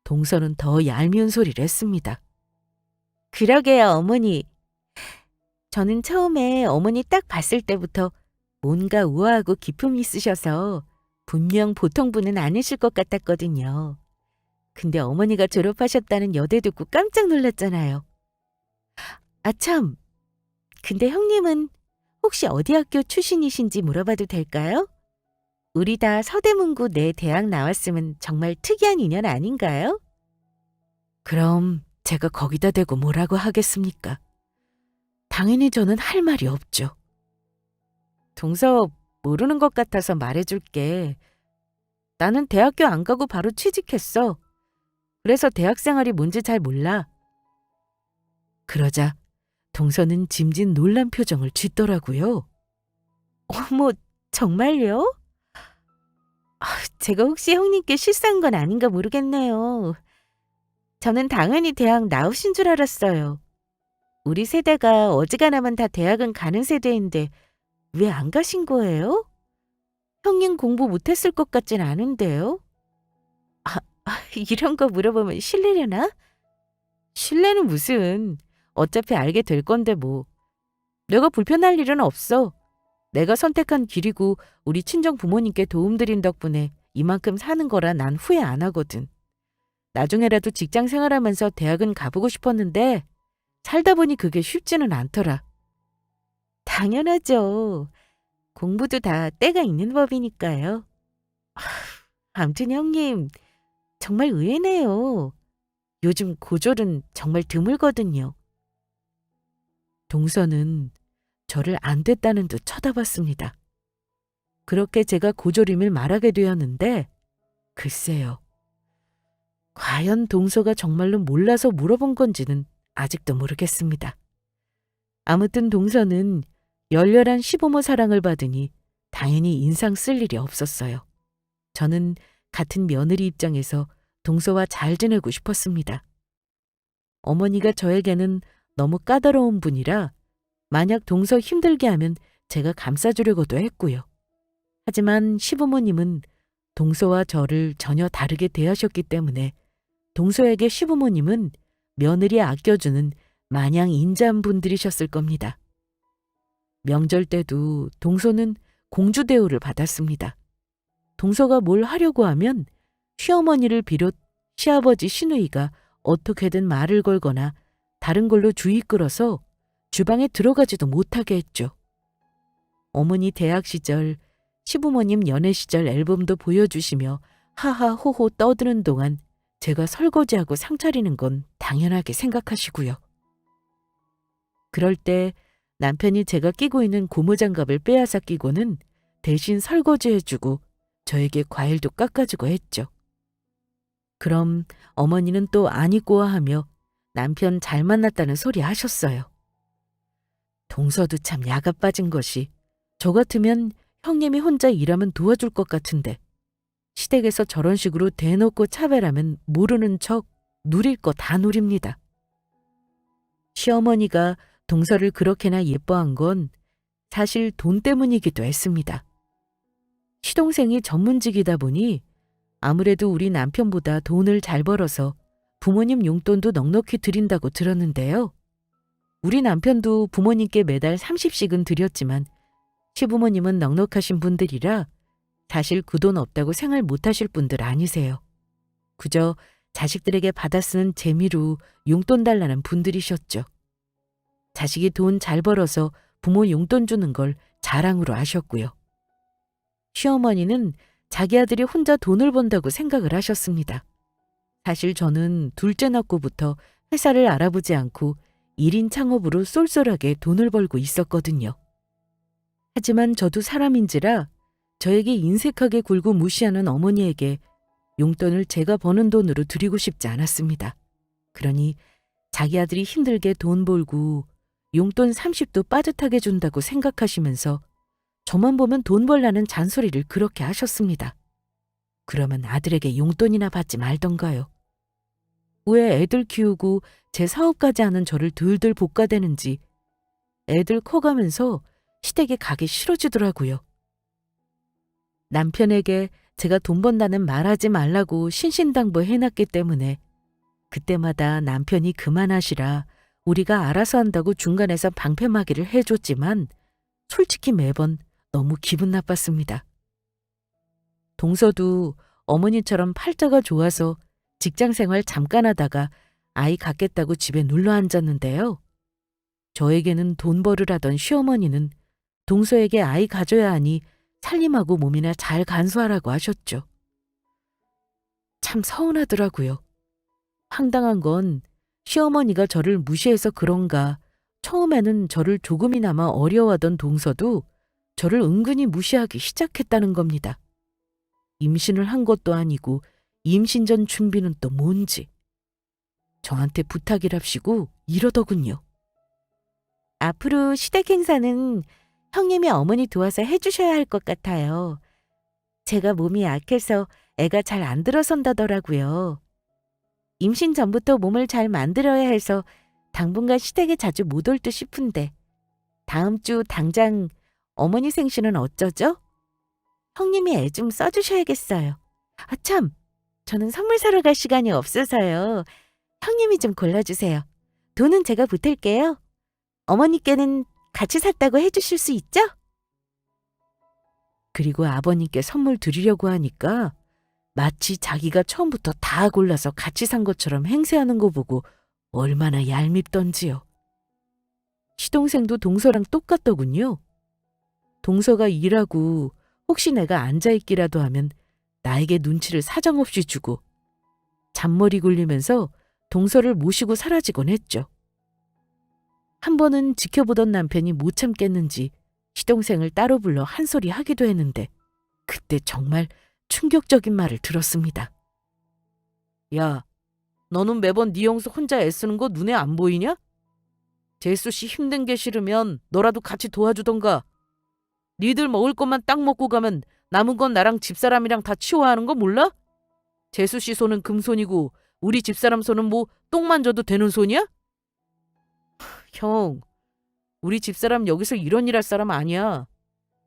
동서는 더 얄미운 소리를 했습니다. 그러게요, 어머니. 저는 처음에 어머니 딱 봤을 때부터 뭔가 우아하고 기품이 있으셔서 분명 보통 분은 아니실 것 같았거든요. 근데 어머니가 졸업하셨다는 여대 듣고 깜짝 놀랐잖아요. 아 참, 근데 형님은 혹시 어디 학교 출신이신지 물어봐도 될까요? 우리 다 서대문구 내 대학 나왔으면 정말 특이한 인연 아닌가요? 그럼 제가 거기다 대고 뭐라고 하겠습니까? 당연히 저는 할 말이 없죠. 동서 모르는 것 같아서 말해줄게. 나는 대학교 안 가고 바로 취직했어. 그래서 대학 생활이 뭔지 잘 몰라. 그러자 동서는 짐진 놀란 표정을 짓더라고요. 어머, 정말요? 제가 혹시 형님께 실수한 건 아닌가 모르겠네요. 저는 당연히 대학 나오신 줄 알았어요. 우리 세대가 어지간하면 다 대학은 가는 세대인데 왜 안 가신 거예요? 형님 공부 못했을 것 같진 않은데요. 이런 거 물어보면 실례려나? 실례는 무슨. 어차피 알게 될 건데 뭐. 내가 불편할 일은 없어. 내가 선택한 길이고 우리 친정 부모님께 도움드린 덕분에 이만큼 사는 거라 난 후회 안 하거든. 나중에라도 직장 생활하면서 대학은 가보고 싶었는데 살다 보니 그게 쉽지는 않더라. 당연하죠. 공부도 다 때가 있는 법이니까요. 암튼 형님, 정말 의외네요. 요즘 고졸은 정말 드물거든요. 동서는 저를 안 됐다는 듯 쳐다봤습니다. 그렇게 제가 고졸임을 말하게 되었는데 글쎄요. 과연 동서가 정말로 몰라서 물어본 건지는 아직도 모르겠습니다. 아무튼 동서는 열렬한 시부모 사랑을 받으니 당연히 인상 쓸 일이 없었어요. 저는 같은 며느리 입장에서 동서와 잘 지내고 싶었습니다. 어머니가 저에게는 너무 까다로운 분이라 만약 동서 힘들게 하면 제가 감싸주려고도 했고요. 하지만 시부모님은 동서와 저를 전혀 다르게 대하셨기 때문에 동서에게 시부모님은 며느리 아껴주는 마냥 인자한 분들이셨을 겁니다. 명절 때도 동서는 공주 대우를 받았습니다. 동서가 뭘 하려고 하면 시어머니를 비롯 시아버지 시누이가 어떻게든 말을 걸거나 다른 걸로 주의 끌어서 주방에 들어가지도 못하게 했죠. 어머니 대학 시절, 시부모님 연애 시절 앨범도 보여주시며 하하호호 떠드는 동안 제가 설거지하고 상 차리는 건 당연하게 생각하시고요. 그럴 때 남편이 제가 끼고 있는 고무장갑을 빼앗아 끼고는 대신 설거지해주고 저에게 과일도 깎아주고 했죠. 그럼 어머니는 또 안 입고 와 하며 남편 잘 만났다는 소리 하셨어요. 동서도 참 야가 빠진 것이 저 같으면 형님이 혼자 일하면 도와줄 것 같은데 시댁에서 저런 식으로 대놓고 차별하면 모르는 척 누릴 거 다 누립니다. 시어머니가 동서를 그렇게나 예뻐한 건 사실 돈 때문이기도 했습니다. 시동생이 전문직이다 보니 아무래도 우리 남편보다 돈을 잘 벌어서 부모님 용돈도 넉넉히 드린다고 들었는데요. 우리 남편도 부모님께 매달 30씩은 드렸지만 시부모님은 넉넉하신 분들이라 사실 그 돈 없다고 생활 못하실 분들 아니세요. 그저 자식들에게 받아 쓰는 재미로 용돈 달라는 분들이셨죠. 자식이 돈 잘 벌어서 부모 용돈 주는 걸 자랑으로 하셨고요. 시어머니는 자기 아들이 혼자 돈을 번다고 생각을 하셨습니다. 사실 저는 둘째 낳고부터 회사를 알아보지 않고 1인 창업으로 쏠쏠하게 돈을 벌고 있었거든요. 하지만 저도 사람인지라 저에게 인색하게 굴고 무시하는 어머니에게 용돈을 제가 버는 돈으로 드리고 싶지 않았습니다. 그러니 자기 아들이 힘들게 돈 벌고 용돈 30도 빠듯하게 준다고 생각하시면서 저만 보면 돈 벌라는 잔소리를 그렇게 하셨습니다. 그러면 아들에게 용돈이나 받지 말던가요. 왜 애들 키우고 제 사업까지 하는 저를 들들 볶아대는지 애들 커가면서 시댁에 가기 싫어지더라고요. 남편에게 제가 돈 번다는 말하지 말라고 신신당부해놨기 때문에 그때마다 남편이 그만하시라 우리가 알아서 한다고 중간에서 방패막이를 해줬지만 솔직히 매번 너무 기분 나빴습니다. 동서도 어머니처럼 팔자가 좋아서 직장생활 잠깐 하다가 아이 갖겠다고 집에 눌러 앉았는데요. 저에게는 돈 벌으라던 시어머니는 동서에게 아이 가져야 하니 살림하고 몸이나 잘 간수하라고 하셨죠. 참 서운하더라고요. 황당한 건 시어머니가 저를 무시해서 그런가 처음에는 저를 조금이나마 어려워하던 동서도 저를 은근히 무시하기 시작했다는 겁니다. 임신을 한 것도 아니고 임신 전 준비는 또 뭔지. 저한테 부탁이랍시고 이러더군요. 앞으로 시댁 행사는 형님이 어머니 도와서 해주셔야 할 것 같아요. 제가 몸이 약해서 애가 잘 안 들어선다더라고요. 임신 전부터 몸을 잘 만들어야 해서 당분간 시댁에 자주 못 올 듯 싶은데 다음 주 당장 어머니 생신은 어쩌죠? 형님이 애 좀 써주셔야겠어요. 아 참, 저는 선물 사러 갈 시간이 없어서요. 형님이 좀 골라주세요. 돈은 제가 보탤게요. 어머니께는 같이 샀다고 해주실 수 있죠? 그리고 아버님께 선물 드리려고 하니까 마치 자기가 처음부터 다 골라서 같이 산 것처럼 행세하는 거 보고 얼마나 얄밉던지요. 시동생도 동서랑 똑같더군요. 동서가 일하고 혹시 내가 앉아있기라도 하면 나에게 눈치를 사정없이 주고 잔머리 굴리면서 동서를 모시고 사라지곤 했죠. 한 번은 지켜보던 남편이 못 참겠는지 시동생을 따로 불러 한 소리 하기도 했는데 그때 정말 충격적인 말을 들었습니다. 야, 너는 매번 네 형수 혼자 애쓰는 거 눈에 안 보이냐? 재수 씨 힘든 게 싫으면 너라도 같이 도와주던가. 니들 먹을 것만 딱 먹고 가면 남은 건 나랑 집사람이랑 다 치워하는 거 몰라? 재수 씨 손은 금손이고 우리 집사람 손은 뭐 똥만 줘도 되는 손이야? 형, 우리 집사람 여기서 이런 일 할 사람 아니야.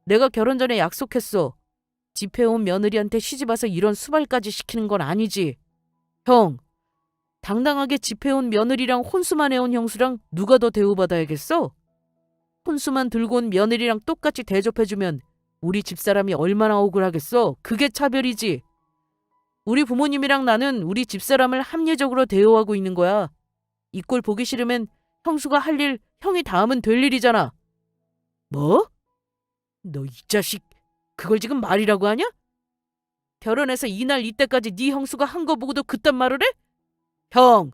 내가 결혼 전에 약속했어. 집해온 며느리한테 시집와서 이런 수발까지 시키는 건 아니지. 형, 당당하게 집해온 며느리랑 혼수만 해온 형수랑 누가 더 대우받아야겠어? 혼수만 들고 온 며느리랑 똑같이 대접해주면 우리 집사람이 얼마나 억울하겠어? 그게 차별이지. 우리 부모님이랑 나는 우리 집사람을 합리적으로 대우하고 있는 거야. 이 꼴 보기 싫으면 형수가 할 일 형이 다 하면 될 일이잖아. 뭐? 너 이 자식, 그걸 지금 말이라고 하냐? 결혼해서 이날 이때까지 네 형수가 한 거 보고도 그딴 말을 해? 형!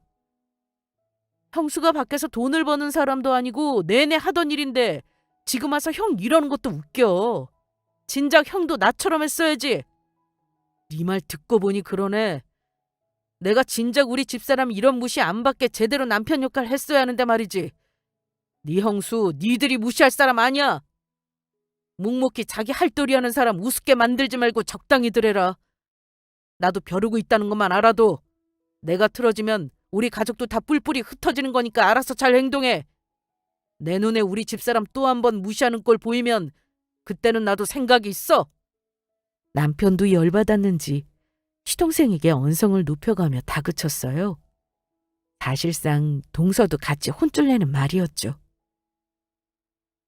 형수가 밖에서 돈을 버는 사람도 아니고 내내 하던 일인데 지금 와서 형 이러는 것도 웃겨. 진작 형도 나처럼 했어야지. 네 말 듣고 보니 그러네. 내가 진작 우리 집사람 이런 무시 안 받게 제대로 남편 역할 했어야 하는데 말이지. 네 형수 니들이 무시할 사람 아니야. 묵묵히 자기 할 도리 하는 사람 우습게 만들지 말고 적당히 들해라. 나도 벼르고 있다는 것만 알아도 내가 틀어지면 우리 가족도 다 뿔뿔이 흩어지는 거니까 알아서 잘 행동해. 내 눈에 우리 집사람 또 한 번 무시하는 꼴 보이면 그때는 나도 생각이 있어. 남편도 열받았는지 시동생에게 언성을 높여가며 다그쳤어요. 사실상 동서도 같이 혼쭐 내는 말이었죠.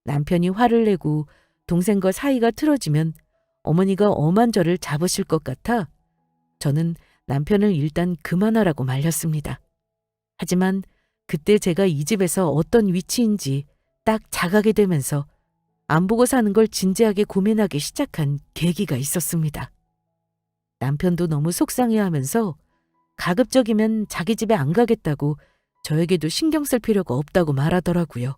남편이 화를 내고 동생과 사이가 틀어지면 어머니가 엄한 저를 잡으실 것 같아 저는 남편을 일단 그만하라고 말렸습니다. 하지만 그때 제가 이 집에서 어떤 위치인지 딱 자각이 되면서 안 보고 사는 걸 진지하게 고민하기 시작한 계기가 있었습니다. 남편도 너무 속상해하면서 가급적이면 자기 집에 안 가겠다고 저에게도 신경 쓸 필요가 없다고 말하더라고요.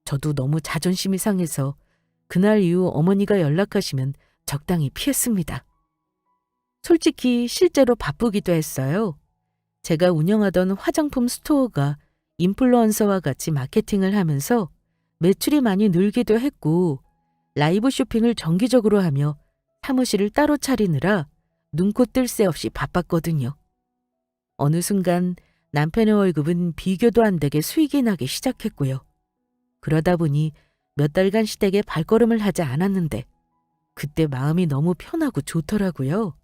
저도 너무 자존심이 상해서 그날 이후 어머니가 연락하시면 적당히 피했습니다. 솔직히 실제로 바쁘기도 했어요. 제가 운영하던 화장품 스토어가 인플루언서와 같이 마케팅을 하면서 매출이 많이 늘기도 했고 라이브 쇼핑을 정기적으로 하며 사무실을 따로 차리느라 눈코 뜰 새 없이 바빴거든요. 어느 순간 남편의 월급은 비교도 안 되게 수익이 나기 시작했고요. 그러다 보니 몇 달간 시댁에 발걸음을 하지 않았는데 그때 마음이 너무 편하고 좋더라고요.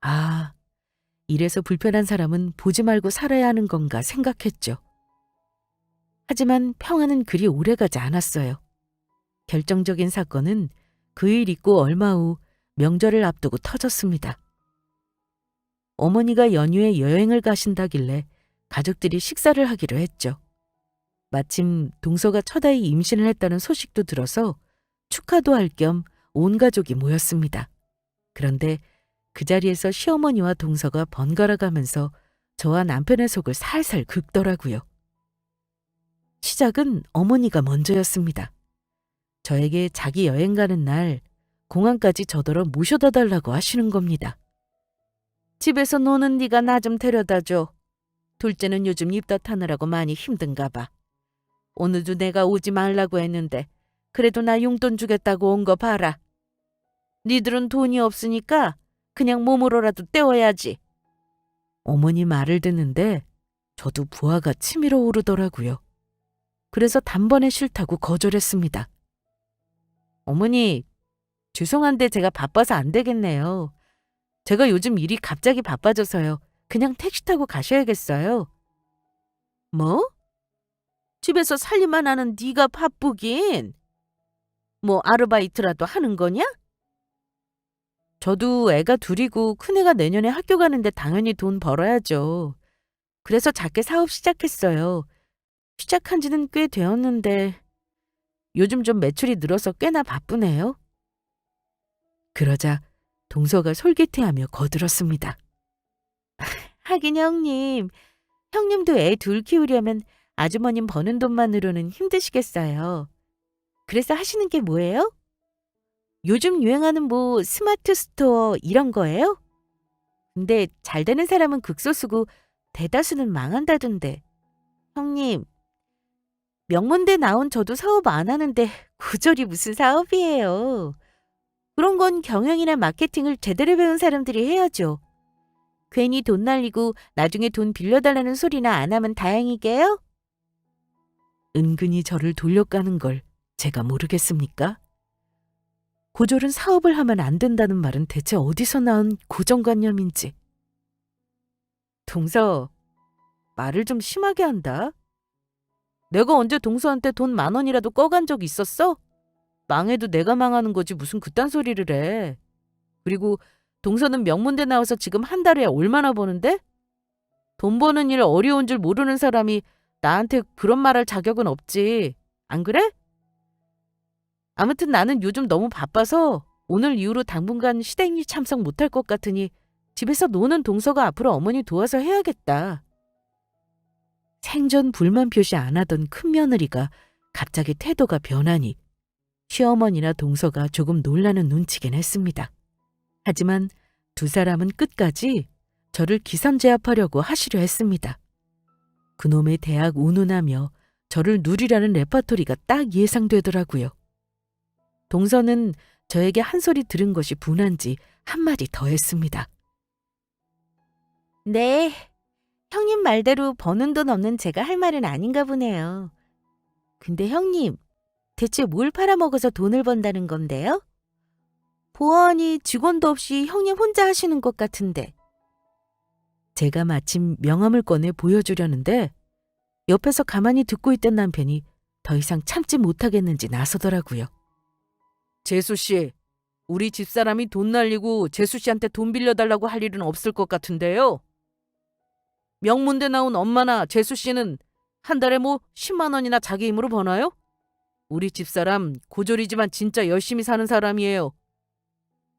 아, 이래서 불편한 사람은 보지 말고 살아야 하는 건가 생각했죠. 하지만 평화는 그리 오래가지 않았어요. 결정적인 사건은 그 일 있고 얼마 후 명절을 앞두고 터졌습니다. 어머니가 연휴에 여행을 가신다길래 가족들이 식사를 하기로 했죠. 마침 동서가 첫 아이 임신을 했다는 소식도 들어서 축하도 할 겸 온 가족이 모였습니다. 그런데 그 자리에서 시어머니와 동서가 번갈아 가면서 저와 남편의 속을 살살 긁더라고요. 시작은 어머니가 먼저였습니다. 저에게 자기 여행 가는 날 공항까지 저더러 모셔다 달라고 하시는 겁니다. 집에서 노는 네가 나 좀 데려다줘. 둘째는 요즘 입덧하느라고 많이 힘든가 봐. 오늘도 내가 오지 말라고 했는데 그래도 나 용돈 주겠다고 온 거 봐라. 니들은 돈이 없으니까 그냥 몸으로라도 때워야지. 어머니 말을 듣는데 저도 부하가 치밀어 오르더라고요. 그래서 단번에 싫다고 거절했습니다. 어머니, 죄송한데 제가 바빠서 안 되겠네요. 제가 요즘 일이 갑자기 바빠져서요. 그냥 택시 타고 가셔야겠어요. 뭐? 집에서 살림만 하는 네가 바쁘긴. 뭐 아르바이트라도 하는 거냐? 저도 애가 둘이고 큰애가 내년에 학교 가는데 당연히 돈 벌어야죠. 그래서 작게 사업 시작했어요. 시작한 지는 꽤 되었는데 요즘 좀 매출이 늘어서 꽤나 바쁘네요. 그러자 동서가 솔깃해하며 거들었습니다. 하긴 형님도 애 둘 키우려면 아주머님 버는 돈만으로는 힘드시겠어요. 그래서 하시는 게 뭐예요? 요즘 유행하는 뭐 스마트 스토어 이런 거예요? 근데 잘 되는 사람은 극소수고 대다수는 망한다던데. 형님, 명문대 나온 저도 사업 안 하는데 고졸이 무슨 사업이에요. 그런 건 경영이나 마케팅을 제대로 배운 사람들이 해야죠. 괜히 돈 날리고 나중에 돈 빌려달라는 소리나 안 하면 다행이게요? 은근히 저를 돌려까는 걸 제가 모르겠습니까? 고졸은 사업을 하면 안 된다는 말은 대체 어디서 나온 고정관념인지. 동서, 말을 좀 심하게 한다. 내가 언제 동서한테 돈 10,000원이라도 꺼간 적 있었어? 망해도 내가 망하는 거지 무슨 그딴 소리를 해. 그리고 동서는 명문대 나와서 지금 한 달에 얼마나 버는데? 돈 버는 일 어려운 줄 모르는 사람이 나한테 그런 말 할 자격은 없지. 안 그래? 아무튼 나는 요즘 너무 바빠서 오늘 이후로 당분간 시댁일 참석 못할 것 같으니 집에서 노는 동서가 앞으로 어머니 도와서 해야겠다. 생전 불만 표시 안 하던 큰며느리가 갑자기 태도가 변하니 시어머니나 동서가 조금 놀라는 눈치긴 했습니다. 하지만 두 사람은 끝까지 저를 기선제압하려고 하시려 했습니다. 그놈의 대학 운운하며 저를 누리라는 레파토리가 딱 예상되더라고요. 동서는 저에게 한 소리 들은 것이 분한지 한마디 더 했습니다. 네, 형님 말대로 버는 돈 없는 제가 할 말은 아닌가 보네요. 근데 형님, 대체 뭘 팔아먹어서 돈을 번다는 건데요? 보아하니 직원도 없이 형님 혼자 하시는 것 같은데. 제가 마침 명함을 꺼내 보여주려는데 옆에서 가만히 듣고 있던 남편이 더 이상 참지 못하겠는지 나서더라고요. 재수 씨, 우리 집사람이 돈 날리고 재수 씨한테 돈 빌려달라고 할 일은 없을 것 같은데요. 명문대 나온 엄마나 재수 씨는 한 달에 뭐 10만 원이나 자기 힘으로 버나요? 우리 집사람 고졸이지만 진짜 열심히 사는 사람이에요.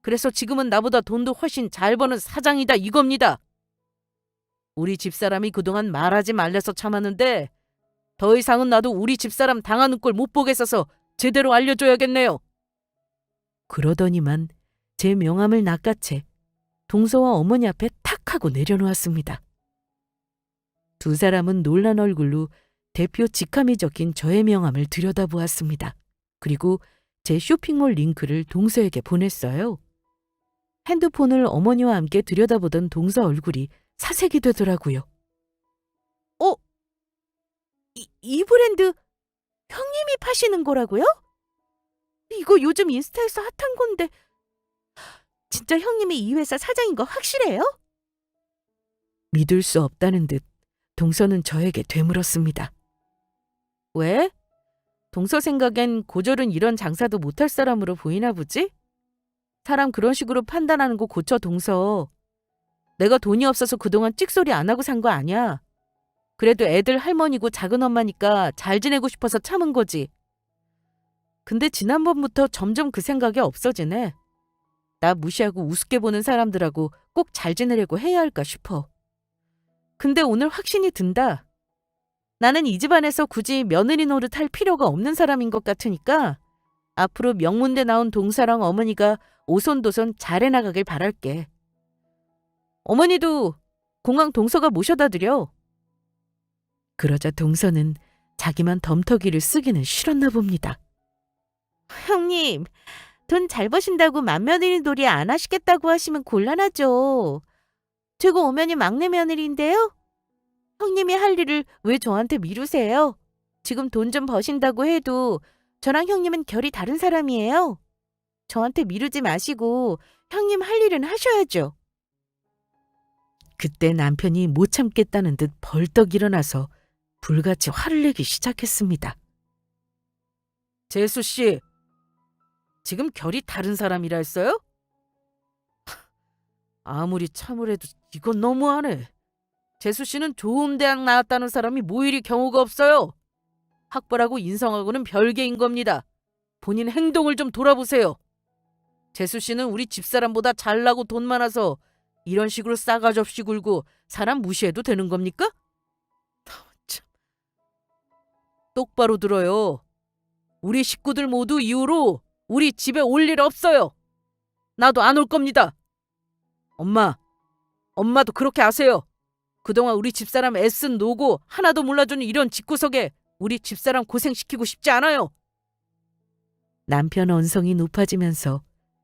그래서 지금은 나보다 돈도 훨씬 잘 버는 사장이다 이겁니다. 우리 집사람이 그동안 말하지 말래서 참았는데 더 이상은 나도 우리 집사람 당하는 꼴 못 보겠어서 제대로 알려줘야겠네요. 그러더니만 제 명함을 낚아채 동서와 어머니 앞에 탁 하고 내려놓았습니다. 두 사람은 놀란 얼굴로 대표 직함이 적힌 저의 명함을 들여다보았습니다. 그리고 제 쇼핑몰 링크를 동서에게 보냈어요. 핸드폰을 어머니와 함께 들여다보던 동서 얼굴이 사색이 되더라고요. 이 브랜드 형님이 파시는 거라고요? 이거 요즘 인스타에서 핫한 건데 진짜 형님이 이 회사 사장인 거 확실해요? 믿을 수 없다는 듯 동서는 저에게 되물었습니다. 왜? 동서 생각엔 고졸은 이런 장사도 못할 사람으로 보이나 보지? 사람 그런 식으로 판단하는 거 고쳐 동서. 내가 돈이 없어서 그동안 찍소리 안 하고 산 거 아니야. 그래도 애들 할머니고 작은 엄마니까 잘 지내고 싶어서 참은 거지. 근데 지난번부터 점점 그 생각이 없어지네. 나 무시하고 우습게 보는 사람들하고 꼭 잘 지내려고 해야 할까 싶어. 근데 오늘 확신이 든다. 나는 이 집안에서 굳이 며느리 노릇할 필요가 없는 사람인 것 같으니까 앞으로 명문대 나온 동서랑 어머니가 오손도손 잘해나가길 바랄게. 어머니도 공항 동서가 모셔다 드려. 그러자 동서는 자기만 덤터기를 쓰기는 싫었나 봅니다. 형님, 돈 잘 버신다고 맏며느리 놀이 안 하시겠다고 하시면 곤란하죠. 제가 오면이 막내 며느리인데요. 형님이 할 일을 왜 저한테 미루세요? 지금 돈 좀 버신다고 해도 저랑 형님은 결이 다른 사람이에요. 저한테 미루지 마시고 형님 할 일은 하셔야죠. 그때 남편이 못 참겠다는 듯 벌떡 일어나서 불같이 화를 내기 시작했습니다. 재수 씨, 지금 결이 다른 사람이라 했어요? 아무리 참으래도 이건 너무하네. 재수 씨는 좋은 대학 나왔다는 사람이 뭐 이리 경우가 없어요. 학벌하고 인성하고는 별개인 겁니다. 본인 행동을 좀 돌아보세요. 재수 씨는 우리 집사람보다 잘나고 돈 많아서 이런 식으로 싸가지 없이 굴고 사람 무시해도 되는 겁니까? 참. 똑바로 들어요. 우리 식구들 모두 이후로 우리 집에 올 일 없어요. 나도 안 올 겁니다. 엄마도 그렇게 아세요. 그동안 우리 집사람 애쓴 노고 하나도 몰라주는 이런 집구석에 우리 집사람 고생시키고 싶지 않아요. 남편 언성이 높아지면서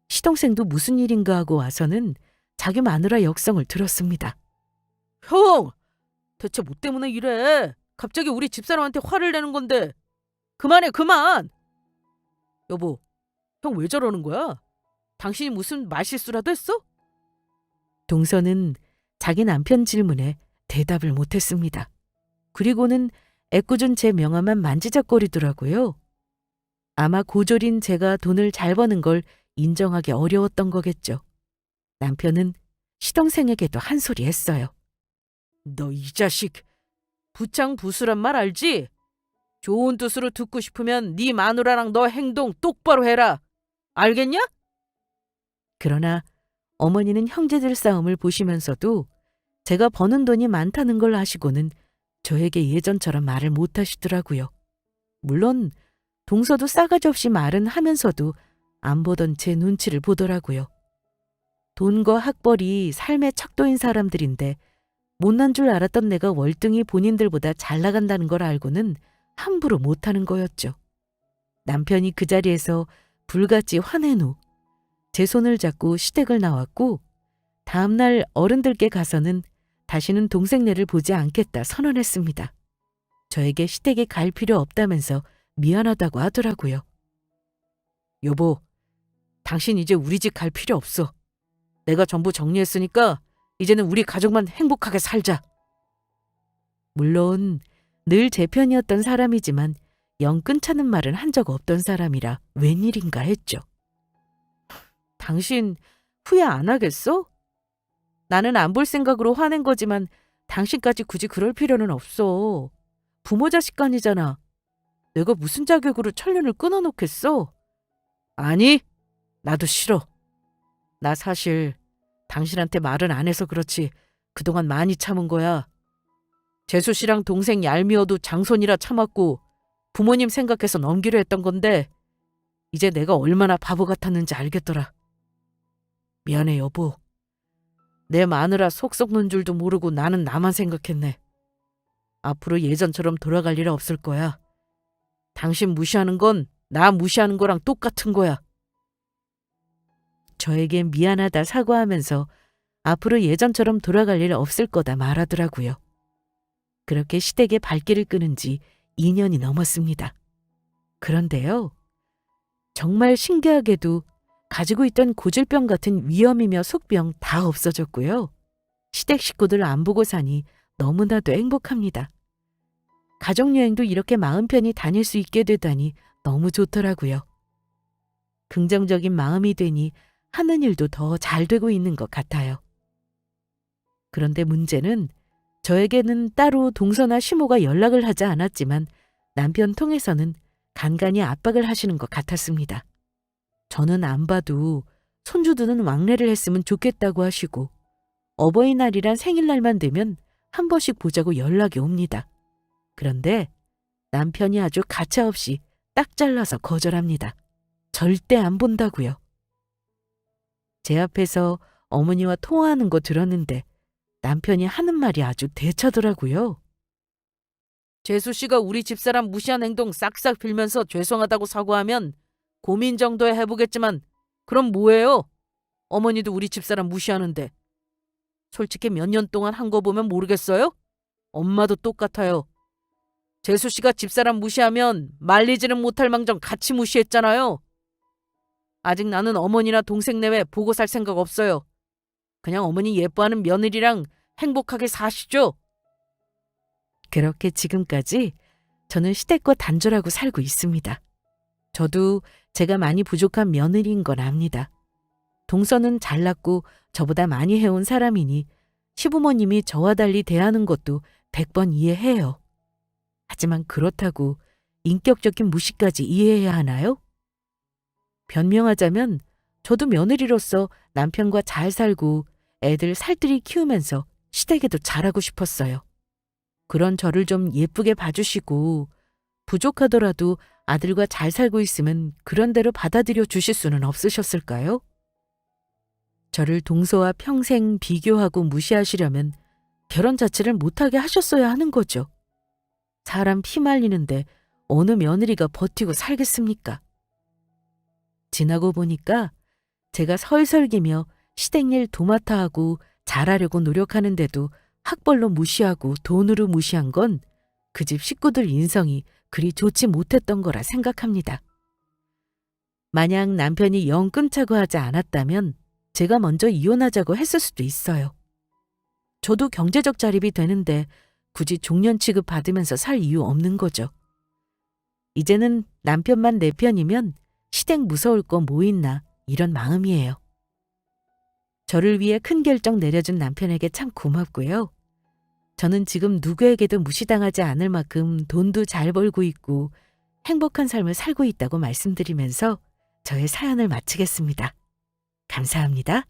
시동생도 무슨 일인가 하고 와서는 자기 마누라 역성을 들었습니다. 형! 대체 뭐 때문에 이래? 갑자기 우리 집사람한테 화를 내는 건데. 그만해, 그만! 여보, 형 왜 저러는 거야? 당신이 무슨 말실수라도 했어? 동서는 자기 남편 질문에 대답을 못했습니다. 그리고는 애꿎은 제 명함만 만지작거리더라고요. 아마 고졸인 제가 돈을 잘 버는 걸 인정하기 어려웠던 거겠죠. 남편은 시동생에게도 한 소리 했어요. 너 이 자식, 부창부수란 말 알지? 좋은 뜻으로 듣고 싶으면 네 마누라랑 너 행동 똑바로 해라. 알겠냐? 그러나 어머니는 형제들 싸움을 보시면서도 제가 버는 돈이 많다는 걸 아시고는 저에게 예전처럼 말을 못 하시더라고요. 물론 동서도 싸가지 없이 말은 하면서도 안 보던 제 눈치를 보더라고요. 돈과 학벌이 삶의 척도인 사람들인데 못난 줄 알았던 내가 월등히 본인들보다 잘 나간다는 걸 알고는 함부로 못하는 거였죠. 남편이 그 자리에서 불같이 화낸 후 제 손을 잡고 시댁을 나왔고 다음날 어른들께 가서는 다시는 동생네를 보지 않겠다 선언했습니다. 저에게 시댁에 갈 필요 없다면서 미안하다고 하더라고요. 여보, 당신 이제 우리 집 갈 필요 없어. 내가 전부 정리했으니까 이제는 우리 가족만 행복하게 살자. 물론 늘 제 편이었던 사람이지만 영 끊자는 말은 한 적 없던 사람이라 웬일인가 했죠. 당신 후회 안 하겠어? 나는 안 볼 생각으로 화낸 거지만 당신까지 굳이 그럴 필요는 없어. 부모 자식 간이잖아. 내가 무슨 자격으로 천륜을 끊어놓겠어? 아니, 나도 싫어. 나 사실 당신한테 말은 안 해서 그렇지 그동안 많이 참은 거야. 재수 씨랑 동생 얄미워도 장손이라 참았고 부모님 생각해서 넘기려 했던 건데 이제 내가 얼마나 바보 같았는지 알겠더라. 미안해 여보. 내 마누라 속 썩는 줄도 모르고 나는 나만 생각했네. 앞으로 예전처럼 돌아갈 일 없을 거야. 당신 무시하는 건 나 무시하는 거랑 똑같은 거야. 저에겐 미안하다 사과하면서 앞으로 예전처럼 돌아갈 일 없을 거다 말하더라고요. 그렇게 시댁의 발길을 끄는 지 2년이 넘었습니다. 그런데요. 정말 신기하게도 가지고 있던 고질병 같은 위염이며 속병 다 없어졌고요. 시댁 식구들 안 보고 사니 너무나도 행복합니다. 가족여행도 이렇게 마음 편히 다닐 수 있게 되다니 너무 좋더라고요. 긍정적인 마음이 되니 하는 일도 더 잘 되고 있는 것 같아요. 그런데 문제는 저에게는 따로 동서나 시모가 연락을 하지 않았지만 남편 통해서는 간간히 압박을 하시는 것 같았습니다. 저는 안 봐도 손주들은 왕래를 했으면 좋겠다고 하시고 어버이날이란 생일날만 되면 한 번씩 보자고 연락이 옵니다. 그런데 남편이 아주 가차없이 딱 잘라서 거절합니다. 절대 안 본다고요. 제 앞에서 어머니와 통화하는 거 들었는데 남편이 하는 말이 아주 대차더라고요. 재수 씨가 우리 집사람 무시한 행동 싹싹 빌면서 죄송하다고 사과하면 고민 정도야 해보겠지만 그럼 뭐예요? 어머니도 우리 집사람 무시하는데. 솔직히 몇 년 동안 한 거 보면 모르겠어요? 엄마도 똑같아요. 재수 씨가 집사람 무시하면 말리지는 못할 망정 같이 무시했잖아요. 아직 나는 어머니나 동생 내외 보고 살 생각 없어요. 그냥 어머니 예뻐하는 며느리랑 행복하게 사시죠. 그렇게 지금까지 저는 시댁과 단절하고 살고 있습니다. 저도 제가 많이 부족한 며느리인 건 압니다. 동서는 잘났고 저보다 많이 해온 사람이니 시부모님이 저와 달리 대하는 것도 100번 이해해요. 하지만 그렇다고 인격적인 무시까지 이해해야 하나요? 변명하자면 저도 며느리로서 남편과 잘 살고 애들 살뜰히 키우면서 시댁에도 잘하고 싶었어요. 그런 저를 좀 예쁘게 봐주시고 부족하더라도 아들과 잘 살고 있으면 그런 대로 받아들여 주실 수는 없으셨을까요? 저를 동서와 평생 비교하고 무시하시려면 결혼 자체를 못하게 하셨어야 하는 거죠. 사람 피 말리는데 어느 며느리가 버티고 살겠습니까? 지나고 보니까 제가 설설기며 시댁일 도맡아 하고 잘하려고 노력하는데도 학벌로 무시하고 돈으로 무시한 건 그 집 식구들 인성이 그리 좋지 못했던 거라 생각합니다. 만약 남편이 영 끊자고 하지 않았다면 제가 먼저 이혼하자고 했을 수도 있어요. 저도 경제적 자립이 되는데 굳이 종년 취급 받으면서 살 이유 없는 거죠. 이제는 남편만 내 편이면 시댁 무서울 거 뭐 있나 이런 마음이에요. 저를 위해 큰 결정 내려준 남편에게 참 고맙고요. 저는 지금 누구에게도 무시당하지 않을 만큼 돈도 잘 벌고 있고 행복한 삶을 살고 있다고 말씀드리면서 저의 사연을 마치겠습니다. 감사합니다.